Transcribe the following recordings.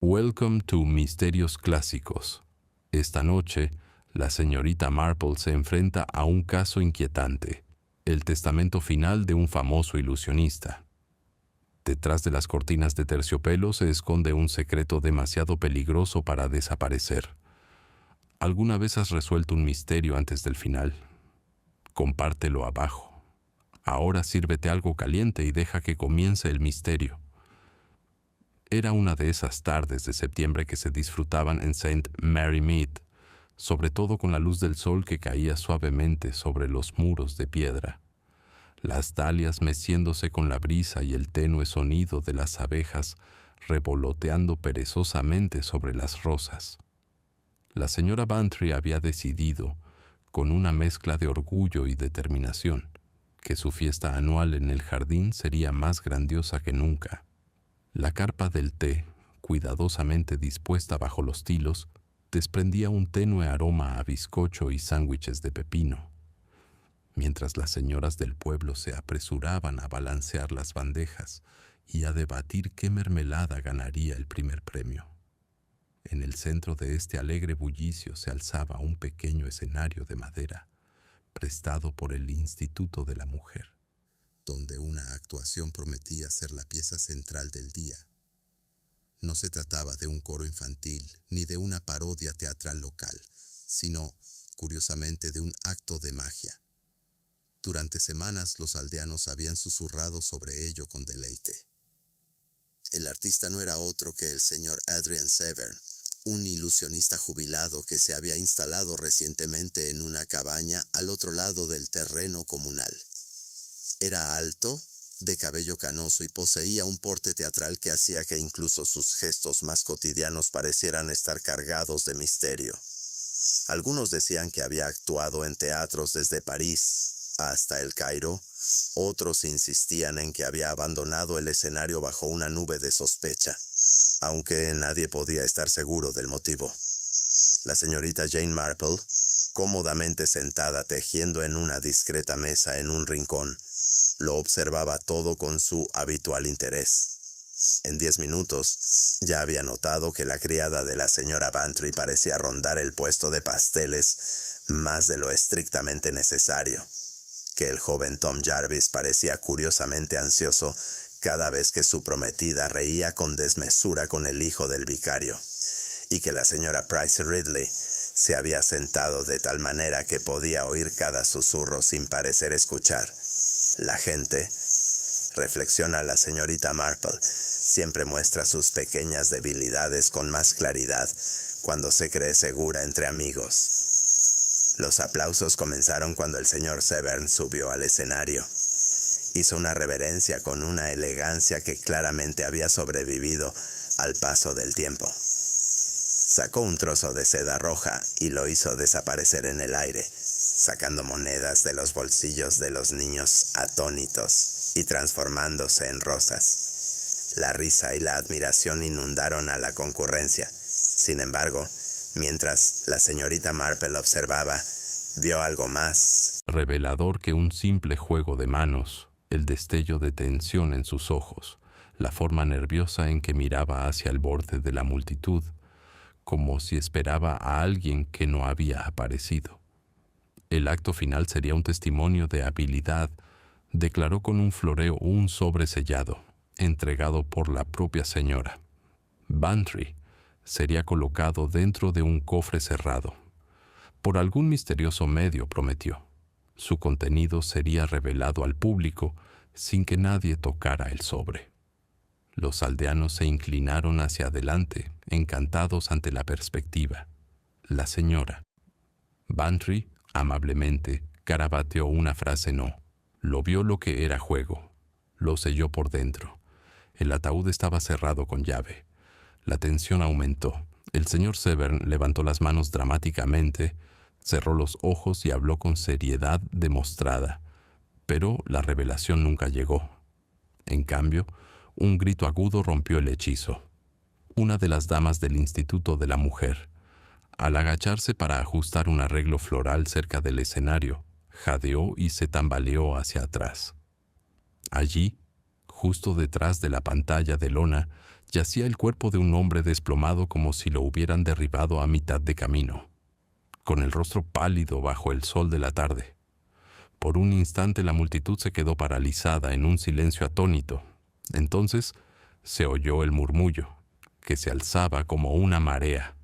Welcome to Misterios Clásicos. Esta noche, la señorita Marple se enfrenta a un caso inquietante, el testamento final de un famoso ilusionista. Detrás de las cortinas de terciopelo se esconde un secreto demasiado peligroso para desaparecer. ¿Alguna vez has resuelto un misterio antes del final? Compártelo abajo. Ahora sírvete algo caliente y deja que comience el misterio. Era una de esas tardes de septiembre que se disfrutaban en St. Mary Mead, sobre todo con la luz del sol que caía suavemente sobre los muros de piedra, las dalias meciéndose con la brisa y el tenue sonido de las abejas revoloteando perezosamente sobre las rosas. La señora Bantry había decidido, con una mezcla de orgullo y determinación, que su fiesta anual en el jardín sería más grandiosa que nunca. La carpa del té, cuidadosamente dispuesta bajo los tilos, desprendía un tenue aroma a bizcocho y sándwiches de pepino, mientras las señoras del pueblo se apresuraban a balancear las bandejas y a debatir qué mermelada ganaría el primer premio. En el centro de este alegre bullicio se alzaba un pequeño escenario de madera, prestado por el Instituto de la Mujer, donde una actuación prometía ser la pieza central del día. No se trataba de un coro infantil ni de una parodia teatral local, sino, curiosamente, de un acto de magia. Durante semanas los aldeanos habían susurrado sobre ello con deleite. El artista no era otro que el señor Adrian Severn, un ilusionista jubilado que se había instalado recientemente en una cabaña al otro lado del terreno comunal. Era alto, de cabello canoso y poseía un porte teatral que hacía que incluso sus gestos más cotidianos parecieran estar cargados de misterio. Algunos decían que había actuado en teatros desde París hasta El Cairo, otros insistían en que había abandonado el escenario bajo una nube de sospecha, aunque nadie podía estar seguro del motivo. La señorita Jane Marple, cómodamente sentada tejiendo en una discreta mesa en un rincón, lo observaba todo con su habitual interés. En 10 minutos ya había notado que la criada de la señora Bantry parecía rondar el puesto de pasteles más de lo estrictamente necesario, que el joven Tom Jarvis parecía curiosamente ansioso cada vez que su prometida reía con desmesura con el hijo del vicario, y que la señora Price Ridley se había sentado de tal manera que podía oír cada susurro sin parecer escuchar. La gente, reflexiona la señorita Marple, siempre muestra sus pequeñas debilidades con más claridad cuando se cree segura entre amigos. Los aplausos comenzaron cuando el señor Severn subió al escenario. Hizo una reverencia con una elegancia que claramente había sobrevivido al paso del tiempo. Sacó un trozo de seda roja y lo hizo desaparecer en el aire, sacando monedas de los bolsillos de los niños atónitos y transformándose en rosas. La risa y la admiración inundaron a la concurrencia. Sin embargo, mientras la señorita Marple observaba, vio algo más revelador que un simple juego de manos, el destello de tensión en sus ojos, la forma nerviosa en que miraba hacia el borde de la multitud, como si esperaba a alguien que no había aparecido. El acto final sería un testimonio de habilidad, declaró con un floreo un sobre sellado, entregado por la propia señora. Bantry sería colocado dentro de un cofre cerrado. Por algún misterioso medio, prometió, su contenido sería revelado al público sin que nadie tocara el sobre. Los aldeanos se inclinaron hacia adelante, encantados ante la perspectiva. La señora Bantry, amablemente, garabateó una frase no. Lo vio lo que era juego. Lo selló por dentro. El ataúd estaba cerrado con llave. La tensión aumentó. El señor Severn levantó las manos dramáticamente, cerró los ojos y habló con seriedad demostrada. Pero la revelación nunca llegó. En cambio, un grito agudo rompió el hechizo. Una de las damas del Instituto de la Mujer, al agacharse para ajustar un arreglo floral cerca del escenario, jadeó y se tambaleó hacia atrás. Allí, justo detrás de la pantalla de lona, Yacía el cuerpo de un hombre desplomado como si lo hubieran derribado a mitad de camino, con el rostro pálido bajo el sol de la tarde. Por un instante la multitud se quedó paralizada en un silencio atónito. Entonces se oyó el murmullo, que se alzaba como una marea.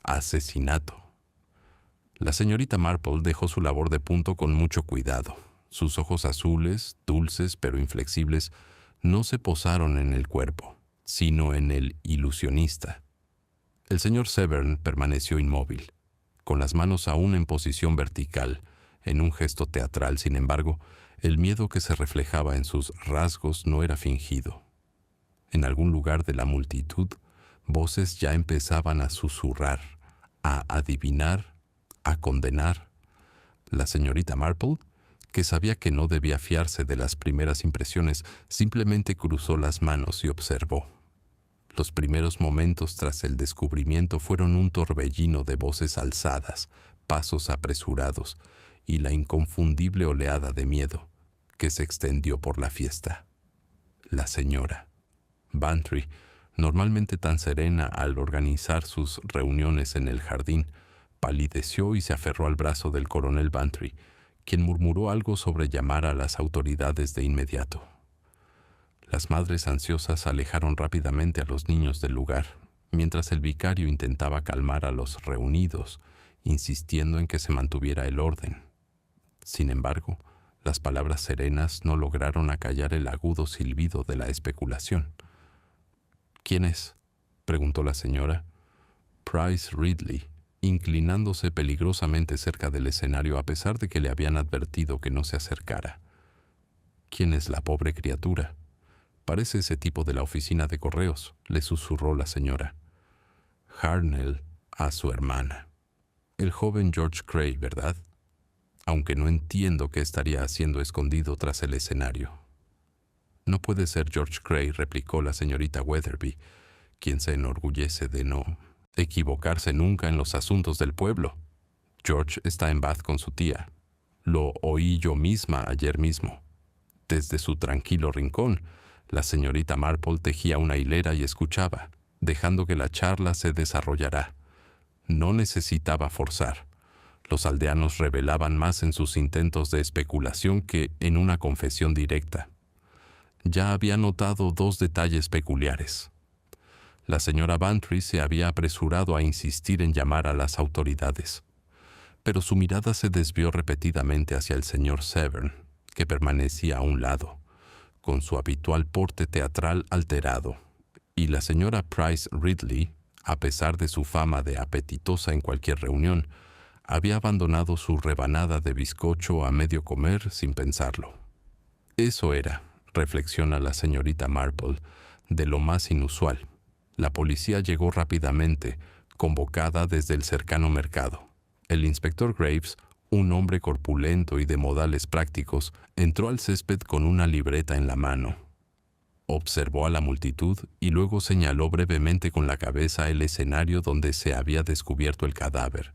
Asesinato. La señorita Marple dejó su labor de punto con mucho cuidado. Sus ojos azules, dulces pero inflexibles, no se posaron en el cuerpo, sino en el ilusionista. El señor Severn permaneció inmóvil, con las manos aún en posición vertical, en un gesto teatral. Sin embargo, el miedo que se reflejaba en sus rasgos no era fingido. En algún lugar de la multitud, voces ya empezaban a susurrar, a adivinar, a condenar. La señorita Marple, que sabía que no debía fiarse de las primeras impresiones, simplemente cruzó las manos y observó. Los primeros momentos tras el descubrimiento fueron un torbellino de voces alzadas, pasos apresurados y la inconfundible oleada de miedo que se extendió por la fiesta. La señora Bantry, normalmente tan serena al organizar sus reuniones en el jardín, palideció y se aferró al brazo del coronel Bantry, quien murmuró algo sobre llamar a las autoridades de inmediato. Las madres ansiosas alejaron rápidamente a los niños del lugar, mientras el vicario intentaba calmar a los reunidos, insistiendo en que se mantuviera el orden. Sin embargo, las palabras serenas no lograron acallar el agudo silbido de la especulación. «¿Quién es?», preguntó la señora. «Price Ridley», inclinándose peligrosamente cerca del escenario a pesar de que le habían advertido que no se acercara. «¿Quién es la pobre criatura?». «Parece ese tipo de la oficina de correos», le susurró la señora. «Hartnell a su hermana. El joven George Gray, ¿verdad? Aunque no entiendo qué estaría haciendo escondido tras el escenario». «No puede ser George Gray», replicó la señorita Weatherby, quien se enorgullece de no equivocarse nunca en los asuntos del pueblo. «George está en Bath con su tía. Lo oí yo misma ayer mismo. Desde su tranquilo rincón, la señorita Marple tejía una hilera y escuchaba, dejando que la charla se desarrollara. No necesitaba forzar. Los aldeanos revelaban más en sus intentos de especulación que en una confesión directa. Ya había notado dos detalles peculiares. La señora Bantry se había apresurado a insistir en llamar a las autoridades, pero su mirada se desvió repetidamente hacia el señor Severn, que permanecía a un lado, con su habitual porte teatral alterado, y la señora Price Ridley, a pesar de su fama de apetitosa en cualquier reunión, había abandonado su rebanada de bizcocho a medio comer sin pensarlo. Eso era, reflexiona la señorita Marple, de lo más inusual. La policía llegó rápidamente, convocada desde el cercano mercado. El inspector Graves, un hombre corpulento y de modales prácticos, entró al césped con una libreta en la mano. Observó a la multitud y luego señaló brevemente con la cabeza el escenario donde se había descubierto el cadáver.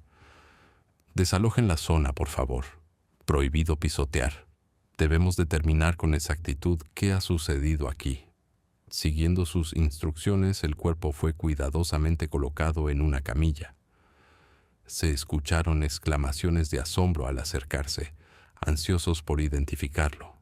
«Desalojen la zona, por favor. Prohibido pisotear. Debemos determinar con exactitud qué ha sucedido aquí». Siguiendo sus instrucciones, el cuerpo fue cuidadosamente colocado en una camilla. Se escucharon exclamaciones de asombro al acercarse, ansiosos por identificarlo.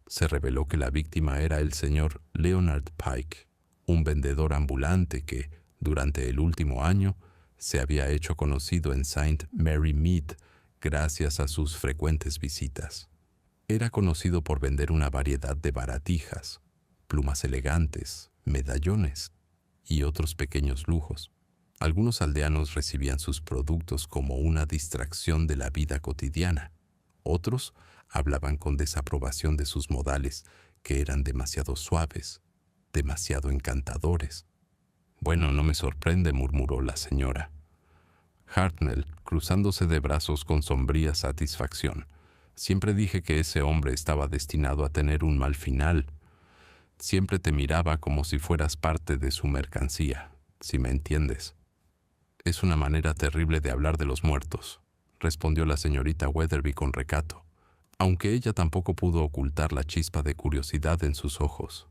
Se reveló que la víctima era el señor Leonard Pike, un vendedor ambulante que, durante el último año, se había hecho conocido en St. Mary Mead gracias a sus frecuentes visitas. Era conocido por vender una variedad de baratijas, plumas elegantes, medallones y otros pequeños lujos. Algunos aldeanos recibían sus productos como una distracción de la vida cotidiana. Otros hablaban con desaprobación de sus modales, que eran demasiado suaves, demasiado encantadores. «Bueno, no me sorprende», murmuró la señora. Hartnell, cruzándose de brazos con sombría satisfacción. «Siempre dije que ese hombre estaba destinado a tener un mal final. Siempre te miraba como si fueras parte de su mercancía, si me entiendes». «Es una manera terrible de hablar de los muertos», respondió la señorita Weatherby con recato, aunque ella tampoco pudo ocultar la chispa de curiosidad en sus ojos.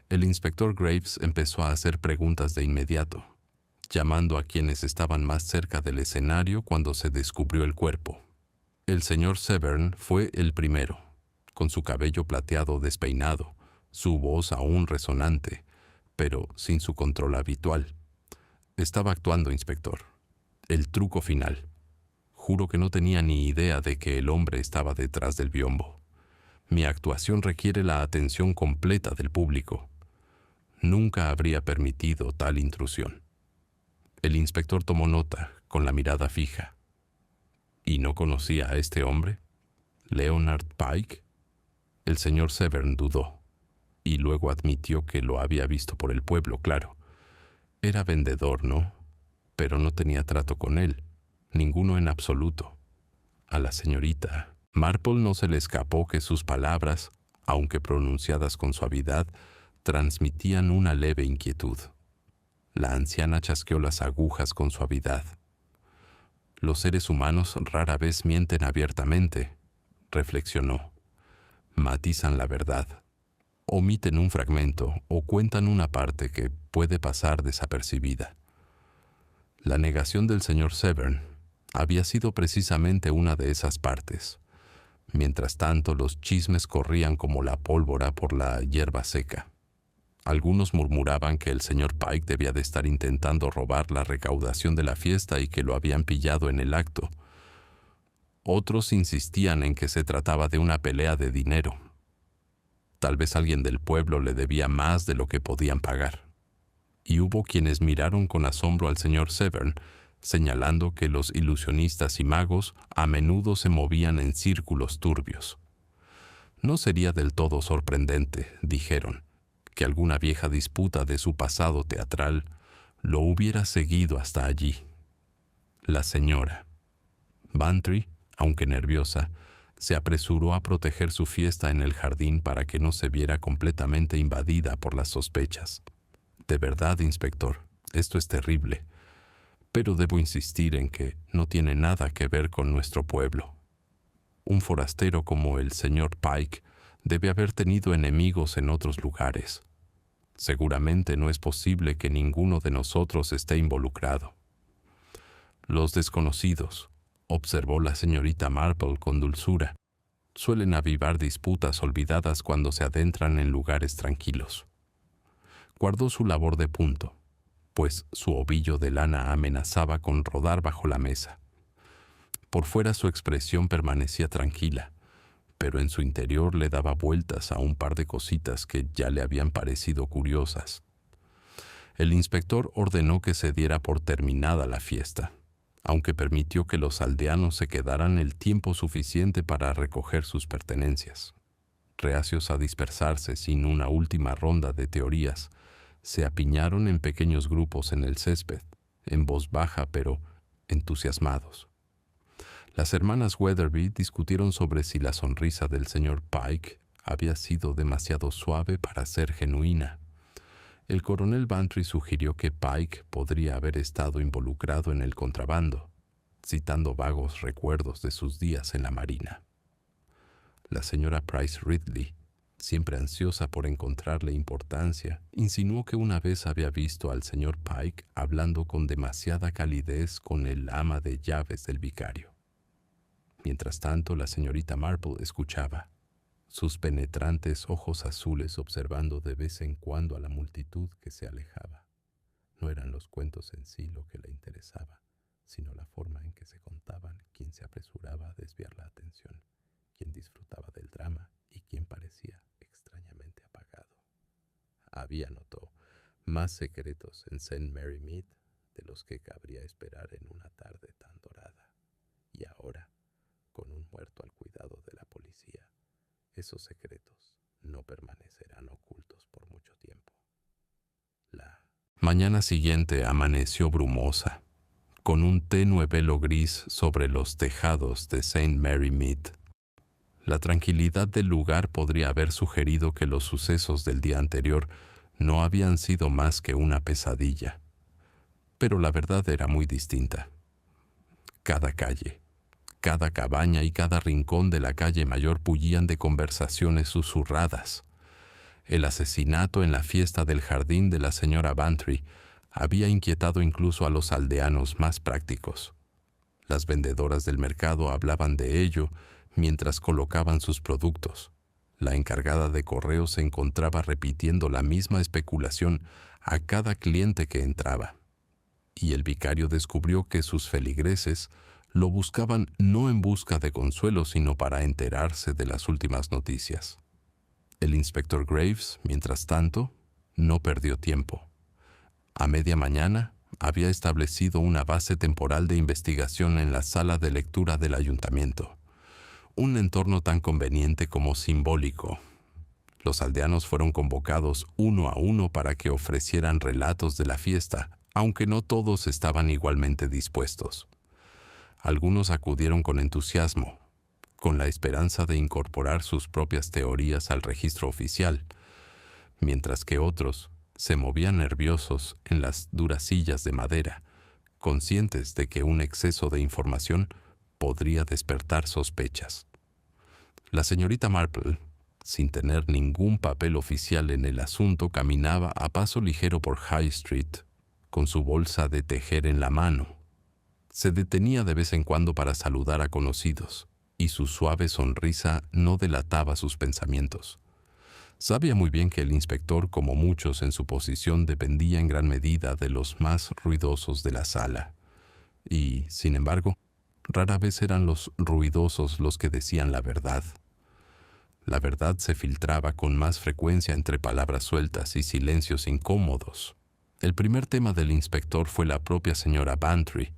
El inspector Graves empezó a hacer preguntas de inmediato, llamando a quienes estaban más cerca del escenario cuando se descubrió el cuerpo. El señor Severn fue el primero, con su cabello plateado despeinado, su voz aún resonante, pero sin su control habitual. Estaba actuando, inspector. El truco final. Juro que no tenía ni idea de que el hombre estaba detrás del biombo. Mi actuación requiere la atención completa del público. Nunca habría permitido tal intrusión. El inspector tomó nota, con la mirada fija. ¿Y no conocía a este hombre? ¿Leonard Pike? El señor Severn dudó, y luego admitió que lo había visto por el pueblo, claro. Era vendedor, ¿no? Pero no tenía trato con él, ninguno en absoluto. A la señorita Marple no se le escapó que sus palabras, aunque pronunciadas con suavidad, transmitían una leve inquietud. La anciana chasqueó las agujas con suavidad. Los seres humanos rara vez mienten abiertamente, reflexionó. Matizan la verdad. Omiten un fragmento o cuentan una parte que puede pasar desapercibida. La negación del señor Severn había sido precisamente una de esas partes. Mientras tanto, los chismes corrían como la pólvora por la hierba seca. Algunos murmuraban que el señor Pike debía de estar intentando robar la recaudación de la fiesta y que lo habían pillado en el acto. Otros insistían en que se trataba de una pelea de dinero. Tal vez alguien del pueblo le debía más de lo que podían pagar. Y hubo quienes miraron con asombro al señor Severn, señalando que los ilusionistas y magos a menudo se movían en círculos turbios. No sería del todo sorprendente, dijeron, que alguna vieja disputa de su pasado teatral lo hubiera seguido hasta allí. La señora Bantry, aunque nerviosa, se apresuró a proteger su fiesta en el jardín para que no se viera completamente invadida por las sospechas. De verdad, inspector, esto es terrible, pero debo insistir en que no tiene nada que ver con nuestro pueblo. Un forastero como el señor Pike debe haber tenido enemigos en otros lugares. Seguramente no es posible que ninguno de nosotros esté involucrado. Los desconocidos, observó la señorita Marple con dulzura, suelen avivar disputas olvidadas cuando se adentran en lugares tranquilos. Guardó su labor de punto, pues su ovillo de lana amenazaba con rodar bajo la mesa. Por fuera su expresión permanecía tranquila, pero en su interior le daba vueltas a un par de cositas que ya le habían parecido curiosas. El inspector ordenó que se diera por terminada la fiesta, aunque permitió que los aldeanos se quedaran el tiempo suficiente para recoger sus pertenencias. Reacios a dispersarse sin una última ronda de teorías, se apiñaron en pequeños grupos en el césped, en voz baja pero entusiasmados. Las hermanas Weatherby discutieron sobre si la sonrisa del señor Pike había sido demasiado suave para ser genuina. El coronel Bantry sugirió que Pike podría haber estado involucrado en el contrabando, citando vagos recuerdos de sus días en la marina. La señora Price Ridley, siempre ansiosa por encontrarle importancia, insinuó que una vez había visto al señor Pike hablando con demasiada calidez con el ama de llaves del vicario. Mientras tanto, la señorita Marple escuchaba, sus penetrantes ojos azules observando de vez en cuando a la multitud que se alejaba. No eran los cuentos en sí lo que le interesaba, sino la forma en que se contaban, quién se apresuraba a desviar la atención, quién disfrutaba del drama y quién parecía extrañamente apagado. Había, notó, más secretos en St. Mary Mead de los que cabría esperar en una tarde tan dorada. Y ahora, con un muerto al cuidado de la policía, esos secretos no permanecerán ocultos por mucho tiempo. La mañana siguiente amaneció brumosa, con un tenue velo gris sobre los tejados de St. Mary Mead. La tranquilidad del lugar podría haber sugerido que los sucesos del día anterior no habían sido más que una pesadilla. Pero la verdad era muy distinta. Cada calle, cada cabaña y cada rincón de la calle mayor bullían de conversaciones susurradas. El asesinato en la fiesta del jardín de la señora Bantry había inquietado incluso a los aldeanos más prácticos. Las vendedoras del mercado hablaban de ello mientras colocaban sus productos. La encargada de correos se encontraba repitiendo la misma especulación a cada cliente que entraba. Y el vicario descubrió que sus feligreses lo buscaban no en busca de consuelo, sino para enterarse de las últimas noticias. El inspector Graves, mientras tanto, no perdió tiempo. A media mañana había establecido una base temporal de investigación en la sala de lectura del ayuntamiento. Un entorno tan conveniente como simbólico. Los aldeanos fueron convocados uno a uno para que ofrecieran relatos de la fiesta, aunque no todos estaban igualmente dispuestos. Algunos acudieron con entusiasmo, con la esperanza de incorporar sus propias teorías al registro oficial, mientras que otros se movían nerviosos en las duras sillas de madera, conscientes de que un exceso de información podría despertar sospechas. La señorita Marple, sin tener ningún papel oficial en el asunto, caminaba a paso ligero por High Street, con su bolsa de tejer en la mano. Se detenía de vez en cuando para saludar a conocidos, y su suave sonrisa no delataba sus pensamientos. Sabía muy bien que el inspector, como muchos en su posición, dependía en gran medida de los más ruidosos de la sala. Y, sin embargo, rara vez eran los ruidosos los que decían la verdad. La verdad se filtraba con más frecuencia entre palabras sueltas y silencios incómodos. El primer tema del inspector fue la propia señora Bantry,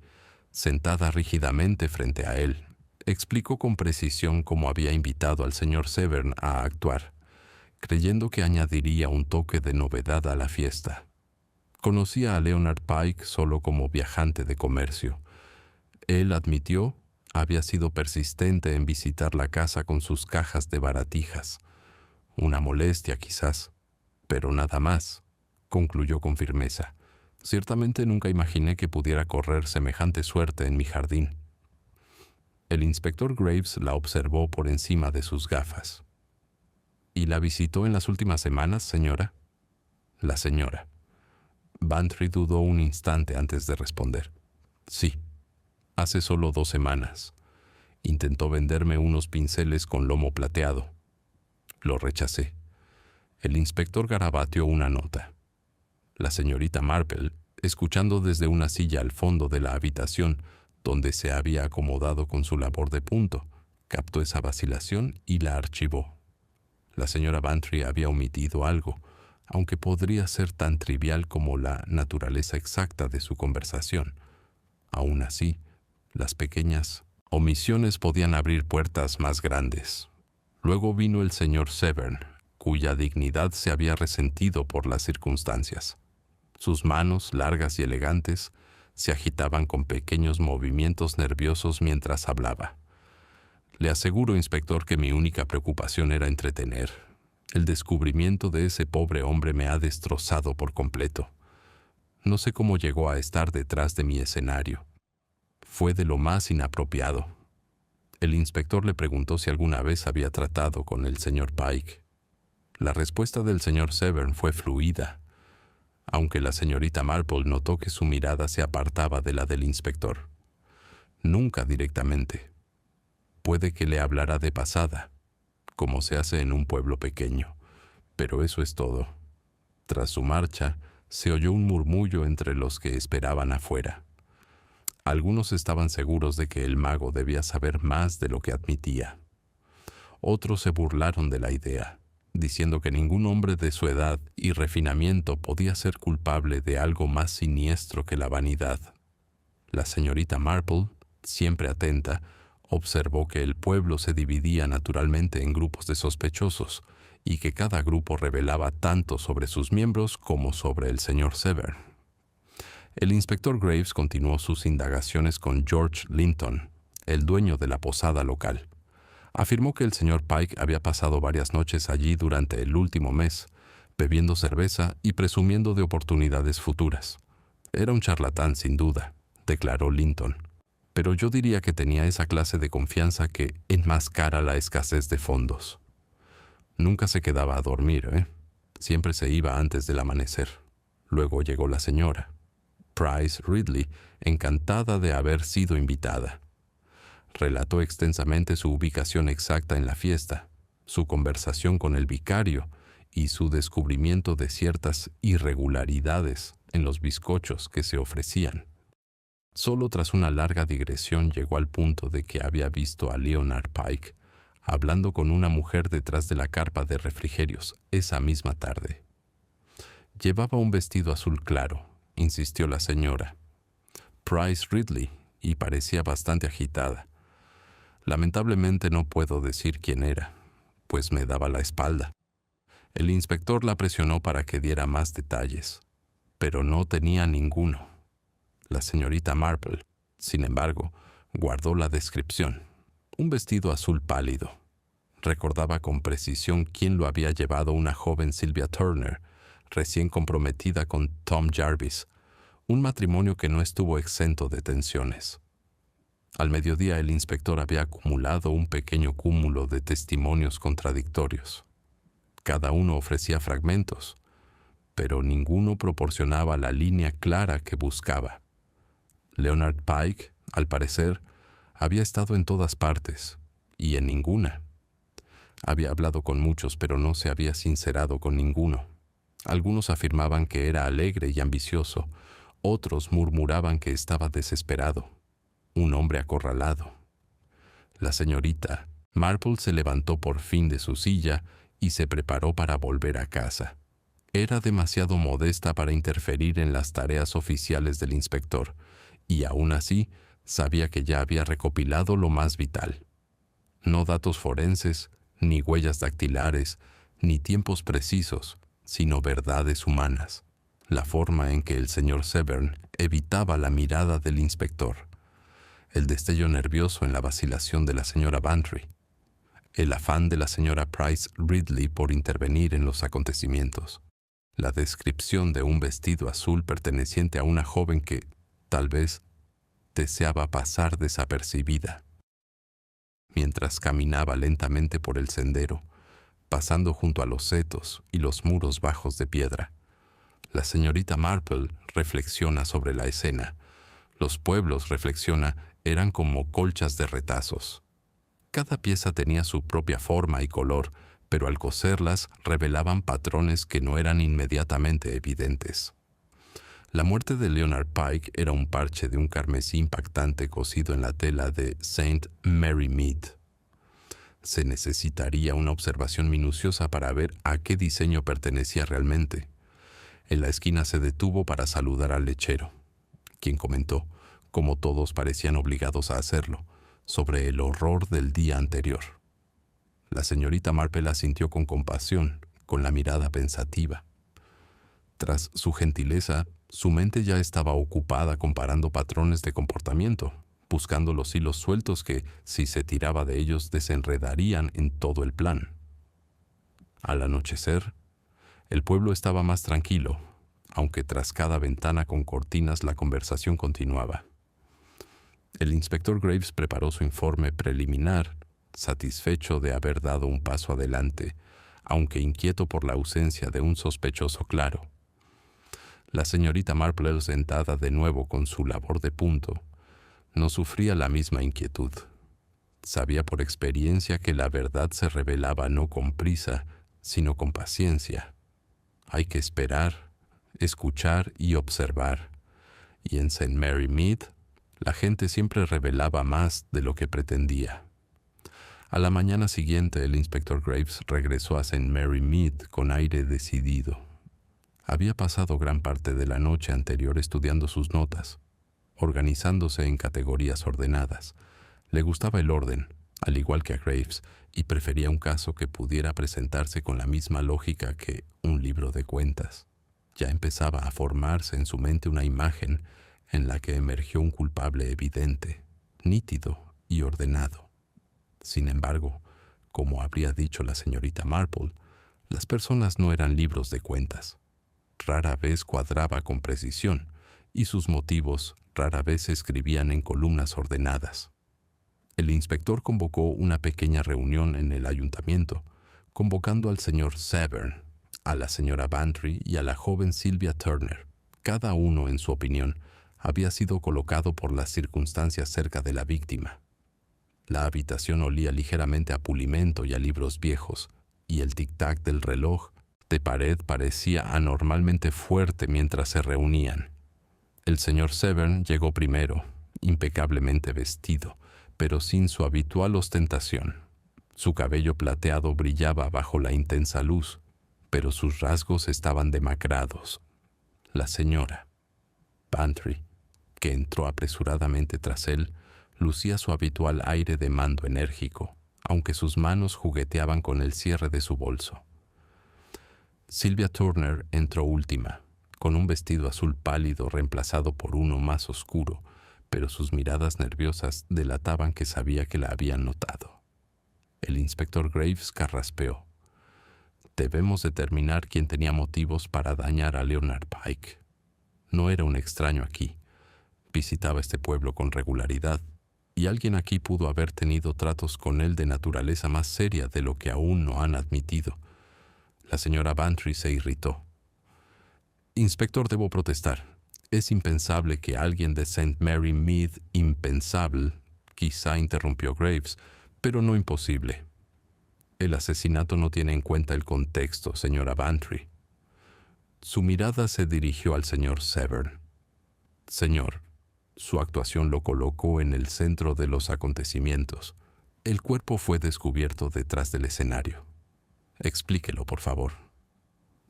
sentada rígidamente frente a él. Explicó con precisión cómo había invitado al señor Severn a actuar, creyendo que añadiría un toque de novedad a la fiesta. Conocía a Leonard Pike solo como viajante de comercio. Él admitió había sido persistente en visitar la casa con sus cajas de baratijas. Una molestia quizás, pero nada más, concluyó con firmeza. Ciertamente nunca imaginé que pudiera correr semejante suerte en mi jardín. El inspector Graves la observó por encima de sus gafas. ¿Y la visitó en las últimas semanas, señora? La señora. Bantry dudó un instante antes de responder. Sí, hace solo 2 semanas. Intentó venderme unos pinceles con lomo plateado. Lo rechacé. El inspector garabateó una nota. La señorita Marple, escuchando desde una silla al fondo de la habitación, donde se había acomodado con su labor de punto, captó esa vacilación y la archivó. La señora Bantry había omitido algo, aunque podría ser tan trivial como la naturaleza exacta de su conversación. Aún así, las pequeñas omisiones podían abrir puertas más grandes. Luego vino el señor Severn, cuya dignidad se había resentido por las circunstancias. Sus manos, largas y elegantes, se agitaban con pequeños movimientos nerviosos mientras hablaba. Le aseguro, inspector, que mi única preocupación era entretener. El descubrimiento de ese pobre hombre me ha destrozado por completo. No sé cómo llegó a estar detrás de mi escenario. Fue de lo más inapropiado. El inspector le preguntó si alguna vez había tratado con el señor Pike. La respuesta del señor Severn fue fluida, aunque la señorita Marple notó que su mirada se apartaba de la del inspector. Nunca directamente. Puede que le hablara de pasada, como se hace en un pueblo pequeño, pero eso es todo. Tras su marcha, se oyó un murmullo entre los que esperaban afuera. Algunos estaban seguros de que el mago debía saber más de lo que admitía. Otros se burlaron de la idea, diciendo que ningún hombre de su edad y refinamiento podía ser culpable de algo más siniestro que la vanidad. La señorita Marple, siempre atenta, observó que el pueblo se dividía naturalmente en grupos de sospechosos y que cada grupo revelaba tanto sobre sus miembros como sobre el señor Severn. El inspector Graves continuó sus indagaciones con George Linton, el dueño de la posada local. Afirmó que el señor Pike había pasado varias noches allí durante el último mes, bebiendo cerveza y presumiendo de oportunidades futuras. Era un charlatán, sin duda, declaró Linton, pero yo diría que tenía esa clase de confianza que enmascara la escasez de fondos. Nunca se quedaba a dormir, Siempre se iba antes del amanecer. Luego llegó la señora Price Ridley, encantada de haber sido invitada. Relató extensamente su ubicación exacta en la fiesta, su conversación con el vicario y su descubrimiento de ciertas irregularidades en los bizcochos que se ofrecían. Solo tras una larga digresión llegó al punto de que había visto a Leonard Pike hablando con una mujer detrás de la carpa de refrigerios esa misma tarde. Llevaba un vestido azul claro, insistió la señora Price Ridley, y parecía bastante agitada. Lamentablemente no puedo decir quién era, pues me daba la espalda. El inspector la presionó para que diera más detalles, pero no tenía ninguno. La señorita Marple, sin embargo, guardó la descripción. Un vestido azul pálido. Recordaba con precisión quién lo había llevado: una joven Sylvia Turner, recién comprometida con Tom Jarvis, un matrimonio que no estuvo exento de tensiones. Al mediodía el inspector había acumulado un pequeño cúmulo de testimonios contradictorios. Cada uno ofrecía fragmentos, pero ninguno proporcionaba la línea clara que buscaba. Leonard Pike, al parecer, había estado en todas partes, y en ninguna. Había hablado con muchos, pero no se había sincerado con ninguno. Algunos afirmaban que era alegre y ambicioso, otros murmuraban que estaba desesperado, un hombre acorralado. La señorita Marple se levantó por fin de su silla y se preparó para volver a casa. Era demasiado modesta para interferir en las tareas oficiales del inspector, y aún así sabía que ya había recopilado lo más vital. No datos forenses, ni huellas dactilares, ni tiempos precisos, sino verdades humanas. La forma en que el señor Severn evitaba la mirada del inspector, el destello nervioso en la vacilación de la señora Bantry, el afán de la señora Price Ridley por intervenir en los acontecimientos, la descripción de un vestido azul perteneciente a una joven que, tal vez, deseaba pasar desapercibida. Mientras caminaba lentamente por el sendero, pasando junto a los setos y los muros bajos de piedra, la señorita Marple reflexiona sobre la escena. Los pueblos, reflexiona, eran como colchas de retazos. Cada pieza tenía su propia forma y color, pero al coserlas revelaban patrones que no eran inmediatamente evidentes. La muerte de Leonard Pike era un parche de un carmesí impactante cosido en la tela de St. Mary Mead. Se necesitaría una observación minuciosa para ver a qué diseño pertenecía realmente. En la esquina se detuvo para saludar al lechero, quien comentó, como todos parecían obligados a hacerlo, sobre el horror del día anterior. La señorita Marple asintió con compasión, con la mirada pensativa. Tras su gentileza, su mente ya estaba ocupada comparando patrones de comportamiento, buscando los hilos sueltos que, si se tiraba de ellos, desenredarían en todo el plan. Al anochecer, el pueblo estaba más tranquilo, aunque tras cada ventana con cortinas la conversación continuaba. El inspector Graves preparó su informe preliminar, satisfecho de haber dado un paso adelante, aunque inquieto por la ausencia de un sospechoso claro. La señorita Marple, sentada de nuevo con su labor de punto, no sufría la misma inquietud. Sabía por experiencia que la verdad se revelaba no con prisa, sino con paciencia. Hay que esperar, escuchar y observar. Y en St. Mary Mead, la gente siempre revelaba más de lo que pretendía. A la mañana siguiente, el inspector Graves regresó a St. Mary Mead con aire decidido. Había pasado gran parte de la noche anterior estudiando sus notas, organizándose en categorías ordenadas. Le gustaba el orden, al igual que a Graves, y prefería un caso que pudiera presentarse con la misma lógica que un libro de cuentas. Ya empezaba a formarse en su mente una imagen en la que emergió un culpable evidente, nítido y ordenado. Sin embargo, como habría dicho la señorita Marple, las personas no eran libros de cuentas. Rara vez cuadraba con precisión, y sus motivos rara vez se escribían en columnas ordenadas. El inspector convocó una pequeña reunión en el ayuntamiento, convocando al señor Severn, a la señora Bantry y a la joven Sylvia Turner. Cada uno, en su opinión, había sido colocado por las circunstancias cerca de la víctima. La habitación olía ligeramente a pulimento y a libros viejos, y el tic-tac del reloj de pared parecía anormalmente fuerte mientras se reunían. El señor Severn llegó primero, impecablemente vestido, pero sin su habitual ostentación. Su cabello plateado brillaba bajo la intensa luz, pero sus rasgos estaban demacrados. La señora Bantry, que entró apresuradamente tras él, lucía su habitual aire de mando enérgico, aunque sus manos jugueteaban con el cierre de su bolso. Sylvia Turner entró última, con un vestido azul pálido reemplazado por uno más oscuro, pero sus miradas nerviosas delataban que sabía que la habían notado. El inspector Graves carraspeó. Debemos determinar quién tenía motivos para dañar a Leonard Pike. No era un extraño aquí. Visitaba este pueblo con regularidad, y alguien aquí pudo haber tenido tratos con él de naturaleza más seria de lo que aún no han admitido. La señora Bantry se irritó. Inspector, debo protestar. Es impensable que alguien de St. Mary Mead, impensable, quizá interrumpió Graves, pero no imposible. El asesinato no tiene en cuenta el contexto, señora Bantry. Su mirada se dirigió al señor Severn. Señor, su actuación lo colocó en el centro de los acontecimientos. El cuerpo fue descubierto detrás del escenario. Explíquelo, por favor.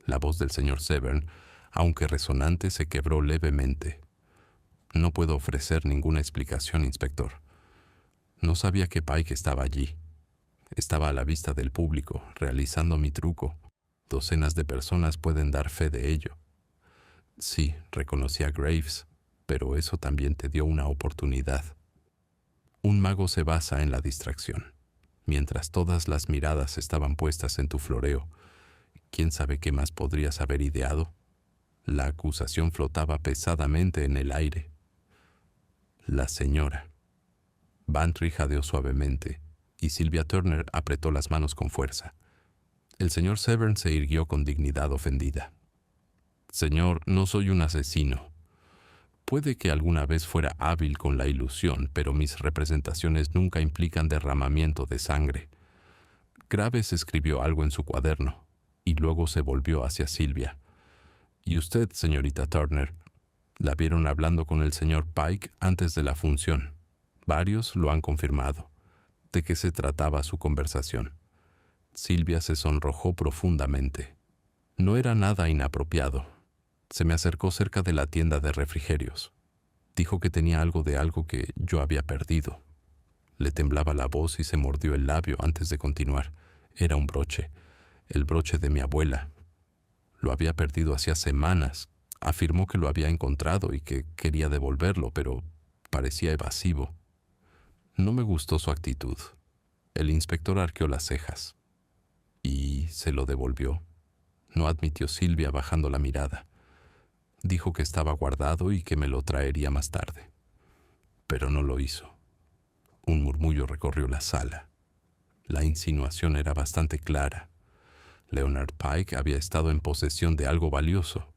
La voz del señor Severn, aunque resonante, se quebró levemente. No puedo ofrecer ninguna explicación, inspector. No sabía que Pike estaba allí. Estaba a la vista del público, realizando mi truco. Docenas de personas pueden dar fe de ello. Sí, reconocí a Graves, pero eso también te dio una oportunidad. Un mago se basa en la distracción. Mientras todas las miradas estaban puestas en tu floreo, ¿quién sabe qué más podrías haber ideado? La acusación flotaba pesadamente en el aire. La señora Bantry jadeó suavemente, y Sylvia Turner apretó las manos con fuerza. El señor Severn se irguió con dignidad ofendida. Señor, no soy un asesino. Puede que alguna vez fuera hábil con la ilusión, pero mis representaciones nunca implican derramamiento de sangre. Graves escribió algo en su cuaderno, y luego se volvió hacia Sylvia. ¿Y usted, señorita Turner? La vieron hablando con el señor Pike antes de la función. Varios lo han confirmado. ¿De qué se trataba su conversación? Sylvia se sonrojó profundamente. No era nada inapropiado. Se me acercó cerca de la tienda de refrigerios. Dijo que tenía algo de algo que yo había perdido. Le temblaba la voz y se mordió el labio antes de continuar. Era un broche, el broche de mi abuela. Lo había perdido hacía semanas. Afirmó que lo había encontrado y que quería devolverlo, pero parecía evasivo. No me gustó su actitud. El inspector arqueó las cejas. ¿Y se lo devolvió? No admitió Sylvia bajando la mirada. Dijo que estaba guardado y que me lo traería más tarde. Pero no lo hizo. Un murmullo recorrió la sala. La insinuación era bastante clara. Leonard Pike había estado en posesión de algo valioso,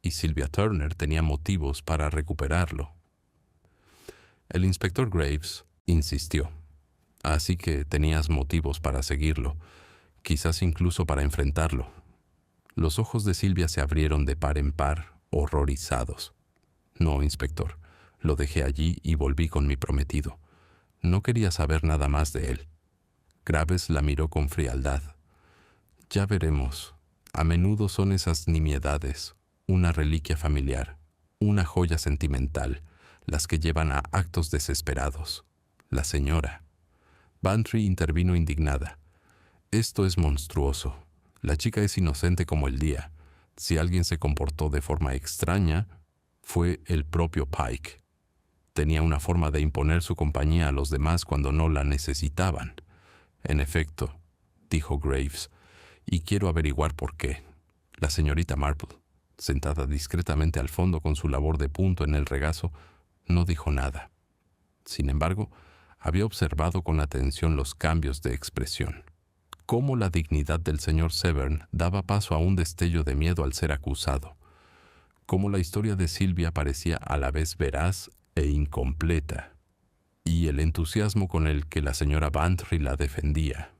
y Sylvia Turner tenía motivos para recuperarlo. El inspector Graves insistió. Así que tenías motivos para seguirlo, quizás incluso para enfrentarlo. Los ojos de Sylvia se abrieron de par en par, horrorizados. No, inspector, lo dejé allí y volví con mi prometido. No quería saber nada más de él. Graves la miró con frialdad. Ya veremos. A menudo son esas nimiedades, una reliquia familiar, una joya sentimental, las que llevan a actos desesperados. La señora Bantry intervino indignada. Esto es monstruoso. La chica es inocente como el día. Si alguien se comportó de forma extraña, fue el propio Pike. Tenía una forma de imponer su compañía a los demás cuando no la necesitaban. En efecto, dijo Graves, y quiero averiguar por qué. La señorita Marple, sentada discretamente al fondo con su labor de punto en el regazo, no dijo nada. Sin embargo, había observado con atención los cambios de expresión. cómo la dignidad del señor Severn daba paso a un destello de miedo al ser acusado, cómo la historia de Sylvia parecía a la vez veraz e incompleta, y el entusiasmo con el que la señora Bantry la defendía.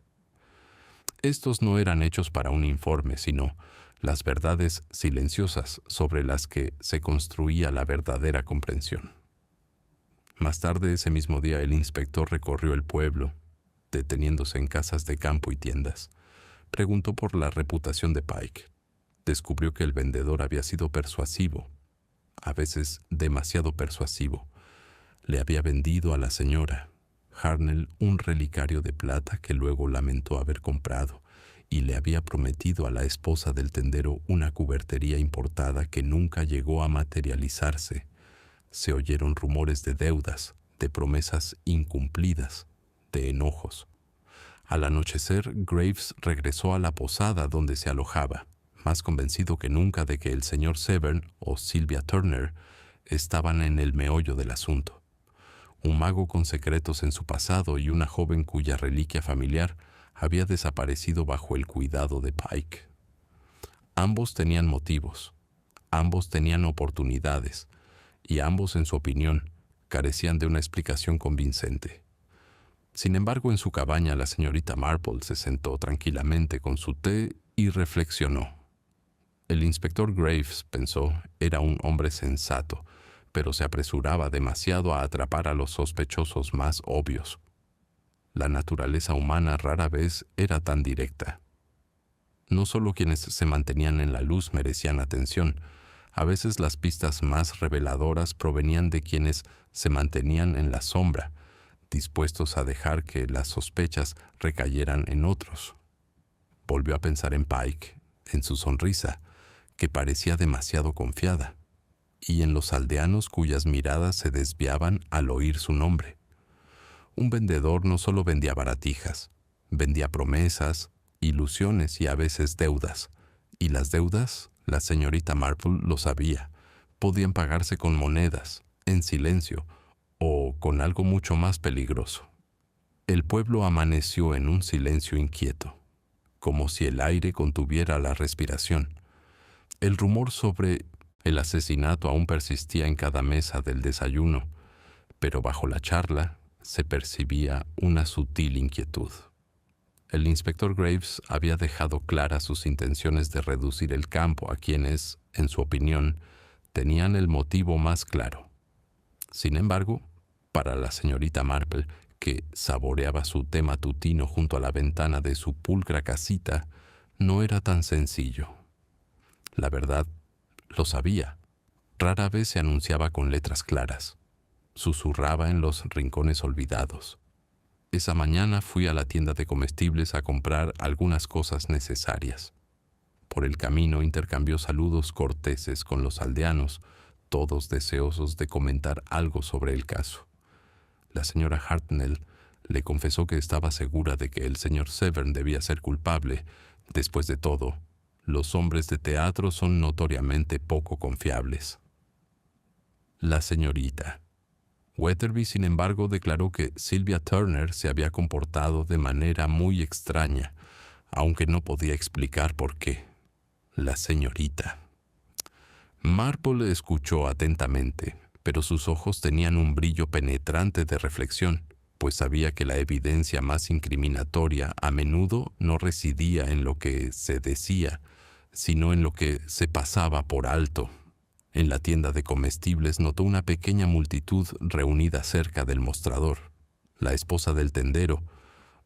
Estos no eran hechos para un informe, sino las verdades silenciosas sobre las que se construía la verdadera comprensión. Más tarde ese mismo día el inspector recorrió el pueblo, deteniéndose en casas de campo y tiendas. Preguntó por la reputación de Pike. Descubrió que el vendedor había sido persuasivo, a veces demasiado persuasivo. Le había vendido a la señora Hartnell un relicario de plata que luego lamentó haber comprado, y le había prometido a la esposa del tendero una cubertería importada que nunca llegó a materializarse. Se oyeron rumores de deudas, de promesas incumplidas, de enojos. Al anochecer, Graves regresó a la posada donde se alojaba, más convencido que nunca de que el señor Severn o Sylvia Turner estaban en el meollo del asunto. Un mago con secretos en su pasado y una joven cuya reliquia familiar había desaparecido bajo el cuidado de Pike. Ambos tenían motivos, ambos tenían oportunidades, y ambos, en su opinión, carecían de una explicación convincente. Sin embargo, en su cabaña la señorita Marple se sentó tranquilamente con su té y reflexionó. El inspector Graves, pensó, era un hombre sensato, pero se apresuraba demasiado a atrapar a los sospechosos más obvios. La naturaleza humana rara vez era tan directa. No solo quienes se mantenían en la luz merecían atención, a veces las pistas más reveladoras provenían de quienes se mantenían en la sombra, dispuestos a dejar que las sospechas recayeran en otros. Volvió a pensar en Pike, en su sonrisa, que parecía demasiado confiada, y en los aldeanos cuyas miradas se desviaban al oír su nombre. Un vendedor no solo vendía baratijas, vendía promesas, ilusiones y a veces deudas. Y las deudas, la señorita Marple lo sabía, podían pagarse con monedas, en silencio, o con algo mucho más peligroso. El pueblo amaneció en un silencio inquieto, como si el aire contuviera la respiración. El rumor sobre el asesinato aún persistía en cada mesa del desayuno, pero bajo la charla se percibía una sutil inquietud. El inspector Graves había dejado claras sus intenciones de reducir el campo a quienes, en su opinión, tenían el motivo más claro. Sin embargo, para la señorita Marple, que saboreaba su té matutino junto a la ventana de su pulcra casita, no era tan sencillo. La verdad, lo sabía. Rara vez se anunciaba con letras claras. Susurraba en los rincones olvidados. Esa mañana fui a la tienda de comestibles a comprar algunas cosas necesarias. Por el camino intercambió saludos corteses con los aldeanos, todos deseosos de comentar algo sobre el caso. La señora Hartnell le confesó que estaba segura de que el señor Severn debía ser culpable. Después de todo, los hombres de teatro son notoriamente poco confiables. La señorita Weatherby, sin embargo, declaró que Sylvia Turner se había comportado de manera muy extraña, aunque no podía explicar por qué. La señorita. Marple escuchó atentamente, pero sus ojos tenían un brillo penetrante de reflexión, pues sabía que la evidencia más incriminatoria a menudo no residía en lo que se decía, sino en lo que se pasaba por alto. En la tienda de comestibles notó una pequeña multitud reunida cerca del mostrador. La esposa del tendero,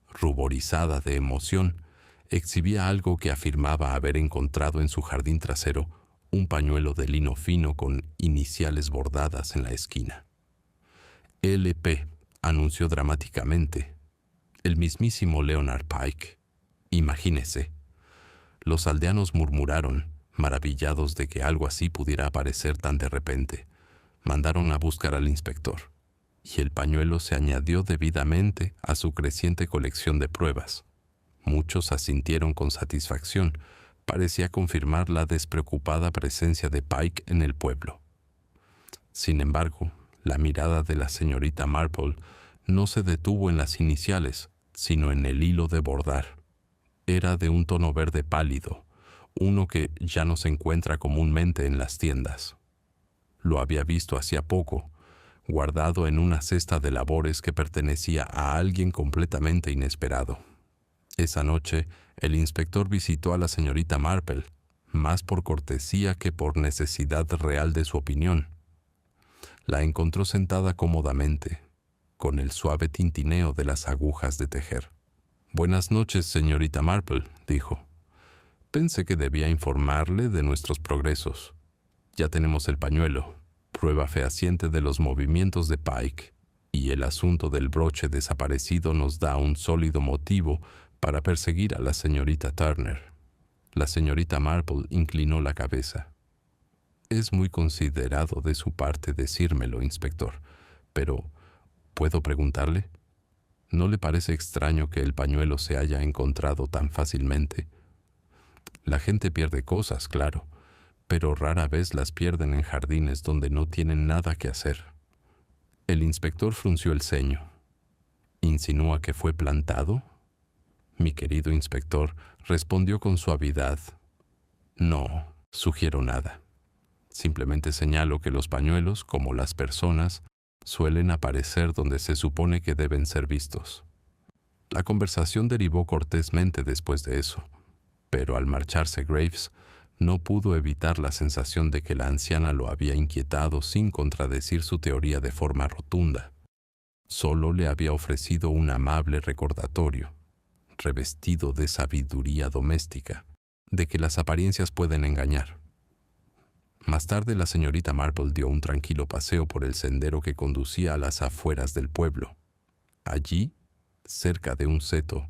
ruborizada de emoción, exhibía algo que afirmaba haber encontrado en su jardín trasero, un pañuelo de lino fino con iniciales bordadas en la esquina. LP, anunció dramáticamente. El mismísimo Leonard Pike. Imagínese. Los aldeanos murmuraron, maravillados de que algo así pudiera aparecer tan de repente. Mandaron a buscar al inspector, y el pañuelo se añadió debidamente a su creciente colección de pruebas. Muchos asintieron con satisfacción. Parecía confirmar la despreocupada presencia de Pike en el pueblo. Sin embargo, la mirada de la señorita Marple no se detuvo en las iniciales, sino en el hilo de bordar. Era de un tono verde pálido, uno que ya no se encuentra comúnmente en las tiendas. Lo había visto hacía poco, guardado en una cesta de labores que pertenecía a alguien completamente inesperado. Esa noche, el inspector visitó a la señorita Marple, más por cortesía que por necesidad real de su opinión. La encontró sentada cómodamente, con el suave tintineo de las agujas de tejer. «Buenas noches, señorita Marple», dijo. «Pensé que debía informarle de nuestros progresos. Ya tenemos el pañuelo, prueba fehaciente de los movimientos de Pike, y el asunto del broche desaparecido nos da un sólido motivo para perseguir a la señorita Turner». La señorita Marple inclinó la cabeza. «Es muy considerado de su parte decírmelo, inspector, pero ¿puedo preguntarle? ¿No le parece extraño que el pañuelo se haya encontrado tan fácilmente? La gente pierde cosas, claro, pero rara vez las pierden en jardines donde no tienen nada que hacer». El inspector frunció el ceño. «¿Insinúa que fue plantado?». Mi querido inspector respondió con suavidad. «No sugiero nada. Simplemente señalo que los pañuelos, como las personas, suelen aparecer donde se supone que deben ser vistos». La conversación derivó cortésmente después de eso, pero al marcharse Graves, no pudo evitar la sensación de que la anciana lo había inquietado sin contradecir su teoría de forma rotunda. Solo le había ofrecido un amable recordatorio, revestido de sabiduría doméstica, de que las apariencias pueden engañar. Más tarde la señorita Marple dio un tranquilo paseo por el sendero que conducía a las afueras del pueblo. Allí, cerca de un seto,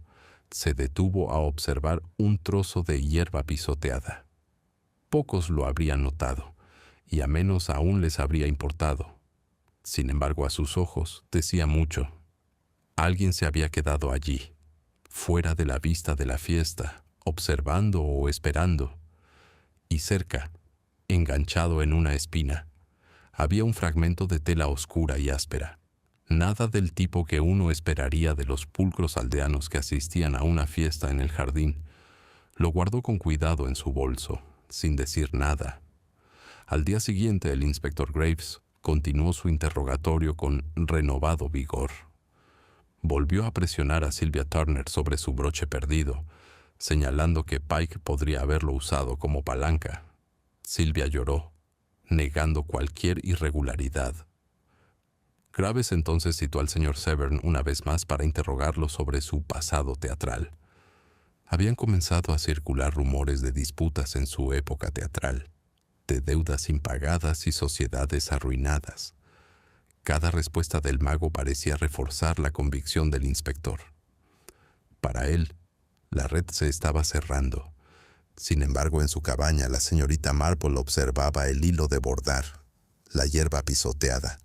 se detuvo a observar un trozo de hierba pisoteada. Pocos lo habrían notado, y a menos aún les habría importado. Sin embargo, a sus ojos decía mucho. Alguien se había quedado allí, fuera de la vista de la fiesta, observando o esperando. Y cerca, enganchado en una espina, había un fragmento de tela oscura y áspera. Nada del tipo que uno esperaría de los pulcros aldeanos que asistían a una fiesta en el jardín. Lo guardó con cuidado en su bolso, sin decir nada. Al día siguiente, el inspector Graves continuó su interrogatorio con renovado vigor. Volvió a presionar a Sylvia Turner sobre su broche perdido, señalando que Pike podría haberlo usado como palanca. Sylvia lloró, negando cualquier irregularidad. Graves entonces citó al señor Severn una vez más para interrogarlo sobre su pasado teatral. Habían comenzado a circular rumores de disputas en su época teatral, de deudas impagadas y sociedades arruinadas. Cada respuesta del mago parecía reforzar la convicción del inspector. Para él, la red se estaba cerrando. Sin embargo, en su cabaña, la señorita Marple observaba el hilo de bordar, la hierba pisoteada,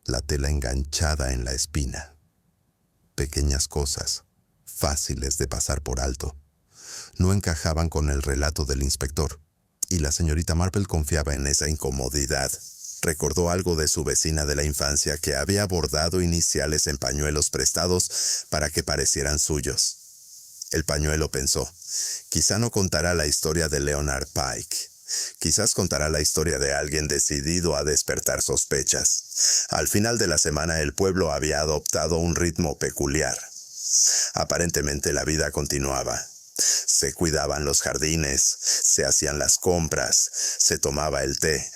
la tela enganchada en la espina. Pequeñas cosas, fáciles de pasar por alto, no encajaban con el relato del inspector, y la señorita Marple confiaba en esa incomodidad. Recordó algo de su vecina de la infancia que había bordado iniciales en pañuelos prestados para que parecieran suyos. El pañuelo, pensó, quizá no contará la historia de Leonard Pike. Quizás contará la historia de alguien decidido a despertar sospechas. Al final de la semana el pueblo había adoptado un ritmo peculiar. Aparentemente la vida continuaba. Se cuidaban los jardines, se hacían las compras, se tomaba el té.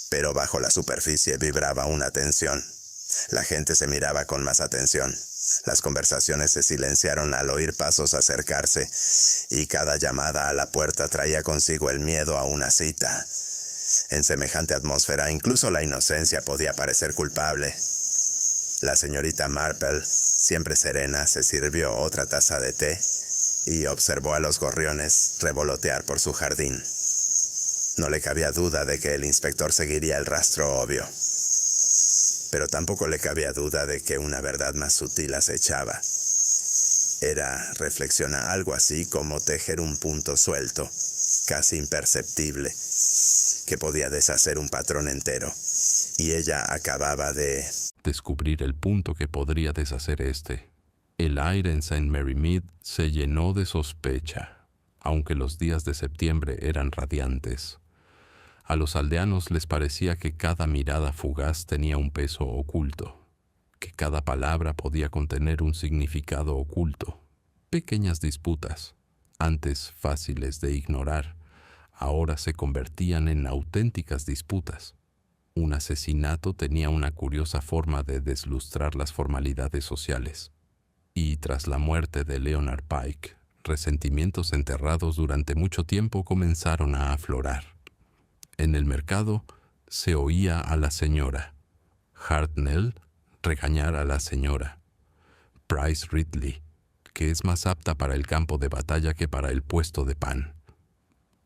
Pero bajo la superficie vibraba una tensión. La gente se miraba con más atención. Las conversaciones se silenciaron al oír pasos acercarse, y cada llamada a la puerta traía consigo el miedo a una cita. En semejante atmósfera, incluso la inocencia podía parecer culpable. La señorita Marple, siempre serena, se sirvió otra taza de té y observó a los gorriones revolotear por su jardín. No le cabía duda de que el inspector seguiría el rastro obvio. Pero tampoco le cabía duda de que una verdad más sutil acechaba. Era, reflexiona, algo así como tejer un punto suelto, casi imperceptible, que podía deshacer un patrón entero. Y ella acababa de descubrir el punto que podría deshacer este. El aire en St. Mary Mead se llenó de sospecha, aunque los días de septiembre eran radiantes. A los aldeanos les parecía que cada mirada fugaz tenía un peso oculto, que cada palabra podía contener un significado oculto. Pequeñas disputas, antes fáciles de ignorar, ahora se convertían en auténticas disputas. Un asesinato tenía una curiosa forma de deslustrar las formalidades sociales. Y tras la muerte de Leonard Pike, resentimientos enterrados durante mucho tiempo comenzaron a aflorar. En el mercado se oía a la señora Hartnell regañar a la señora Price Ridley, que es más apta para el campo de batalla que para el puesto de pan.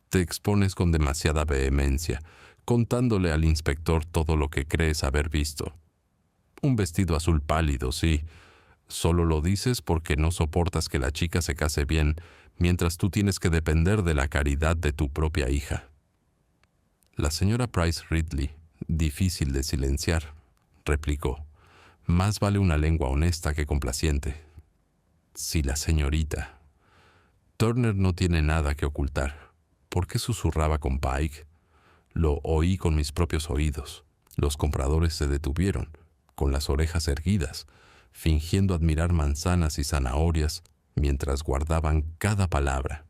Te expones con demasiada vehemencia, contándole al inspector todo lo que crees haber visto. Un vestido azul pálido, sí. Solo lo dices porque no soportas que la chica se case bien, mientras tú tienes que depender de la caridad de tu propia hija. La señora Price Ridley, difícil de silenciar, replicó: más vale una lengua honesta que complaciente. Sí, la señorita. Turner no tiene nada que ocultar. ¿Por qué susurraba con Pike? Lo oí con mis propios oídos. Los compradores se detuvieron, con las orejas erguidas, fingiendo admirar manzanas y zanahorias mientras guardaban cada palabra.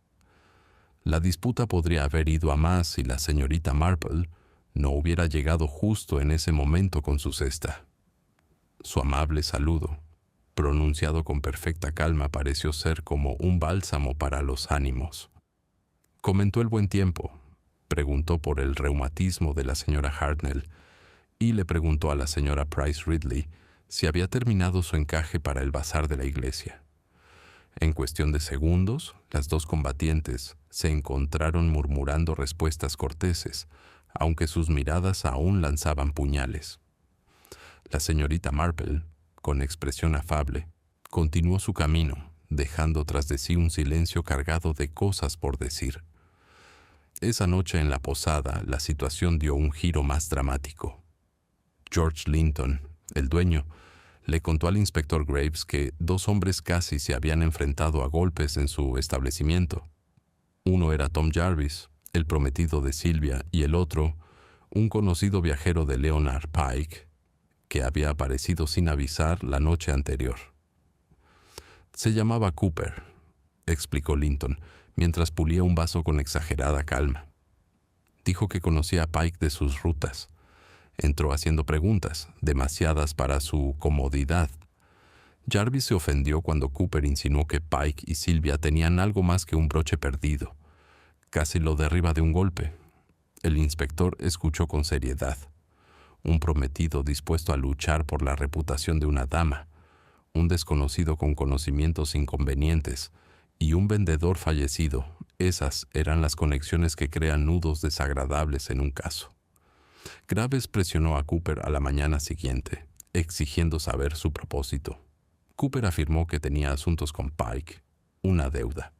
La disputa podría haber ido a más si la señorita Marple no hubiera llegado justo en ese momento con su cesta. Su amable saludo, pronunciado con perfecta calma, pareció ser como un bálsamo para los ánimos. Comentó el buen tiempo, preguntó por el reumatismo de la señora Hartnell y le preguntó a la señora Price Ridley si había terminado su encaje para el bazar de la iglesia. En cuestión de segundos, las dos combatientes se encontraron murmurando respuestas corteses, aunque sus miradas aún lanzaban puñales. La señorita Marple, con expresión afable, continuó su camino, dejando tras de sí un silencio cargado de cosas por decir. Esa noche en la posada, la situación dio un giro más dramático. George Linton, el dueño, le contó al inspector Graves que dos hombres casi se habían enfrentado a golpes en su establecimiento. Uno era Tom Jarvis, el prometido de Sylvia, y el otro, un conocido viajero de Leonard Pike, que había aparecido sin avisar la noche anterior. Se llamaba Cooper, explicó Linton, mientras pulía un vaso con exagerada calma. Dijo que conocía a Pike de sus rutas. Entró haciendo preguntas, demasiadas para su comodidad. Jarvis se ofendió cuando Cooper insinuó que Pike y Sylvia tenían algo más que un broche perdido. Casi lo derriba de un golpe. El inspector escuchó con seriedad. Un prometido dispuesto a luchar por la reputación de una dama, un desconocido con conocimientos inconvenientes y un vendedor fallecido. Esas eran las conexiones que crean nudos desagradables en un caso. Graves presionó a Cooper a la mañana siguiente, exigiendo saber su propósito. Cooper afirmó que tenía asuntos con Pike, una deuda.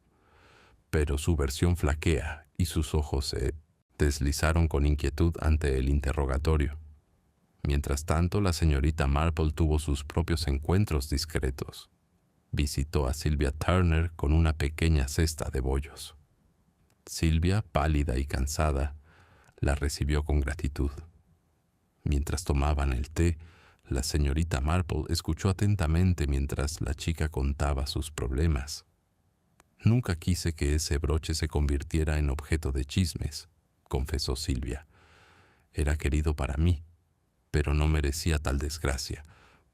Pero su versión flaquea y sus ojos se deslizaron con inquietud ante el interrogatorio. Mientras tanto, la señorita Marple tuvo sus propios encuentros discretos. Visitó a Sylvia Turner con una pequeña cesta de bollos. Sylvia, pálida y cansada, la recibió con gratitud. Mientras tomaban el té, la señorita Marple escuchó atentamente mientras la chica contaba sus problemas. Nunca quise que ese broche se convirtiera en objeto de chismes, confesó Sylvia. Era querido para mí, pero no merecía tal desgracia.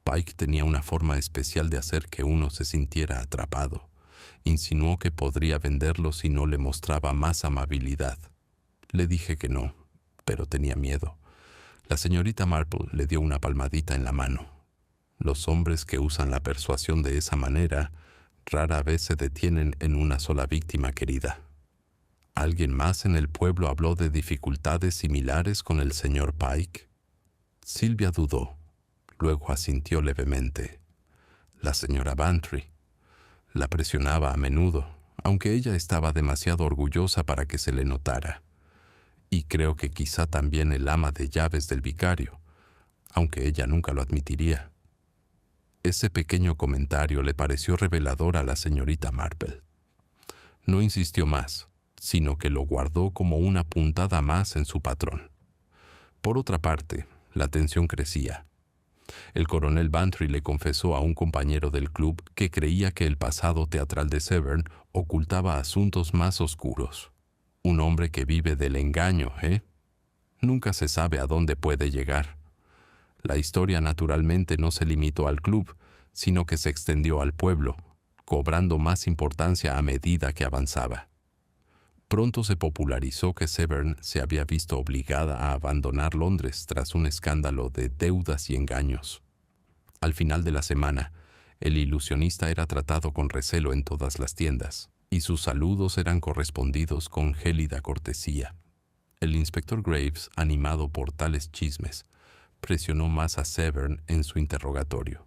Pike tenía una forma especial de hacer que uno se sintiera atrapado. Insinuó que podría venderlo si no le mostraba más amabilidad. Le dije que no, pero tenía miedo. La señorita Marple le dio una palmadita en la mano. Los hombres que usan la persuasión de esa manera rara vez se detienen en una sola víctima querida. ¿Alguien más en el pueblo habló de dificultades similares con el señor Pike? Sylvia dudó, luego asintió levemente. La señora Bantry la presionaba a menudo, aunque ella estaba demasiado orgullosa para que se le notara. Y creo que quizá también el ama de llaves del vicario, aunque ella nunca lo admitiría. Ese pequeño comentario le pareció revelador a la señorita Marple. No insistió más, sino que lo guardó como una puntada más en su patrón. Por otra parte, la tensión crecía. El coronel Bantry le confesó a un compañero del club que creía que el pasado teatral de Severn ocultaba asuntos más oscuros. Un hombre que vive del engaño, ¿eh? Nunca se sabe a dónde puede llegar. La historia naturalmente no se limitó al club, sino que se extendió al pueblo, cobrando más importancia a medida que avanzaba. Pronto se popularizó que Severn se había visto obligada a abandonar Londres tras un escándalo de deudas y engaños. Al final de la semana, el ilusionista era tratado con recelo en todas las tiendas, y sus saludos eran correspondidos con gélida cortesía. El inspector Graves, animado por tales chismes, presionó más a Severn en su interrogatorio.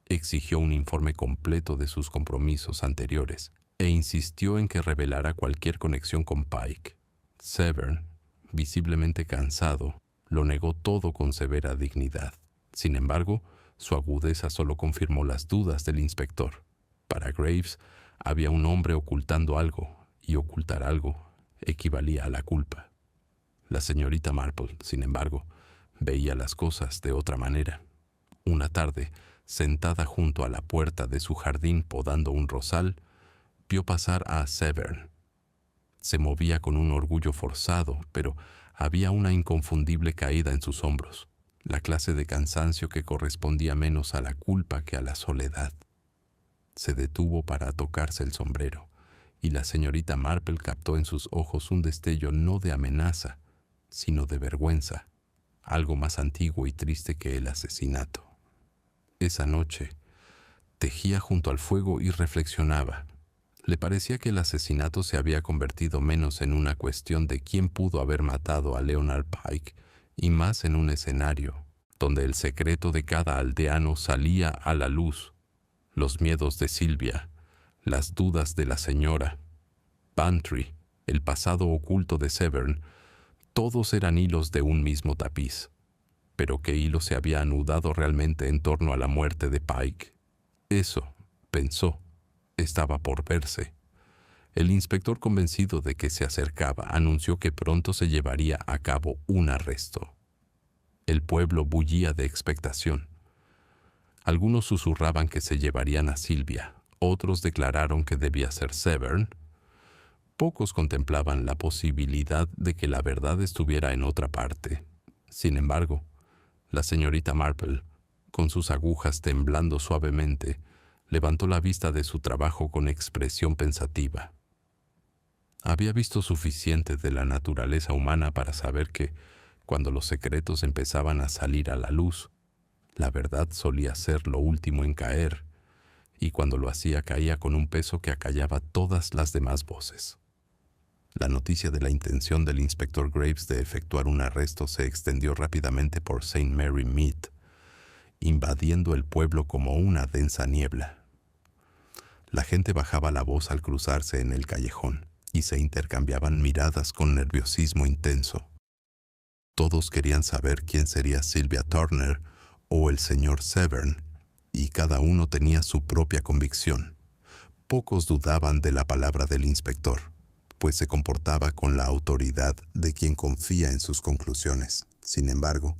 Exigió un informe completo de sus compromisos anteriores e insistió en que revelara cualquier conexión con Pike. Severn, visiblemente cansado, lo negó todo con severa dignidad. Sin embargo, su agudeza solo confirmó las dudas del inspector. Para Graves, había un hombre ocultando algo, y ocultar algo equivalía a la culpa. La señorita Marple, sin embargo, veía las cosas de otra manera. Una tarde, sentada junto a la puerta de su jardín podando un rosal, vio pasar a Severn. Se movía con un orgullo forzado, pero había una inconfundible caída en sus hombros, la clase de cansancio que correspondía menos a la culpa que a la soledad. Se detuvo para tocarse el sombrero, y la señorita Marple captó en sus ojos un destello no de amenaza, sino de vergüenza, algo más antiguo y triste que el asesinato. Esa noche, tejía junto al fuego y reflexionaba. Le parecía que el asesinato se había convertido menos en una cuestión de quién pudo haber matado a Leonard Pike y más en un escenario donde el secreto de cada aldeano salía a la luz. Los miedos de Sylvia, las dudas de la señora, Bantry, el pasado oculto de Severn, todos eran hilos de un mismo tapiz. Pero ¿qué hilo se había anudado realmente en torno a la muerte de Pike? Eso, pensó, estaba por verse. El inspector, convencido de que se acercaba, anunció que pronto se llevaría a cabo un arresto. El pueblo bullía de expectación. Algunos susurraban que se llevarían a Sylvia, otros declararon que debía ser Severn. Pocos contemplaban la posibilidad de que la verdad estuviera en otra parte. Sin embargo, la señorita Marple, con sus agujas temblando suavemente, levantó la vista de su trabajo con expresión pensativa. Había visto suficiente de la naturaleza humana para saber que, cuando los secretos empezaban a salir a la luz, la verdad solía ser lo último en caer, y cuando lo hacía caía con un peso que acallaba todas las demás voces. La noticia de la intención del inspector Graves de efectuar un arresto se extendió rápidamente por St. Mary Mead, invadiendo el pueblo como una densa niebla. La gente bajaba la voz al cruzarse en el callejón y se intercambiaban miradas con nerviosismo intenso. Todos querían saber quién sería Sylvia Turner o el señor Severn, y cada uno tenía su propia convicción. Pocos dudaban de la palabra del inspector, pues se comportaba con la autoridad de quien confía en sus conclusiones. Sin embargo,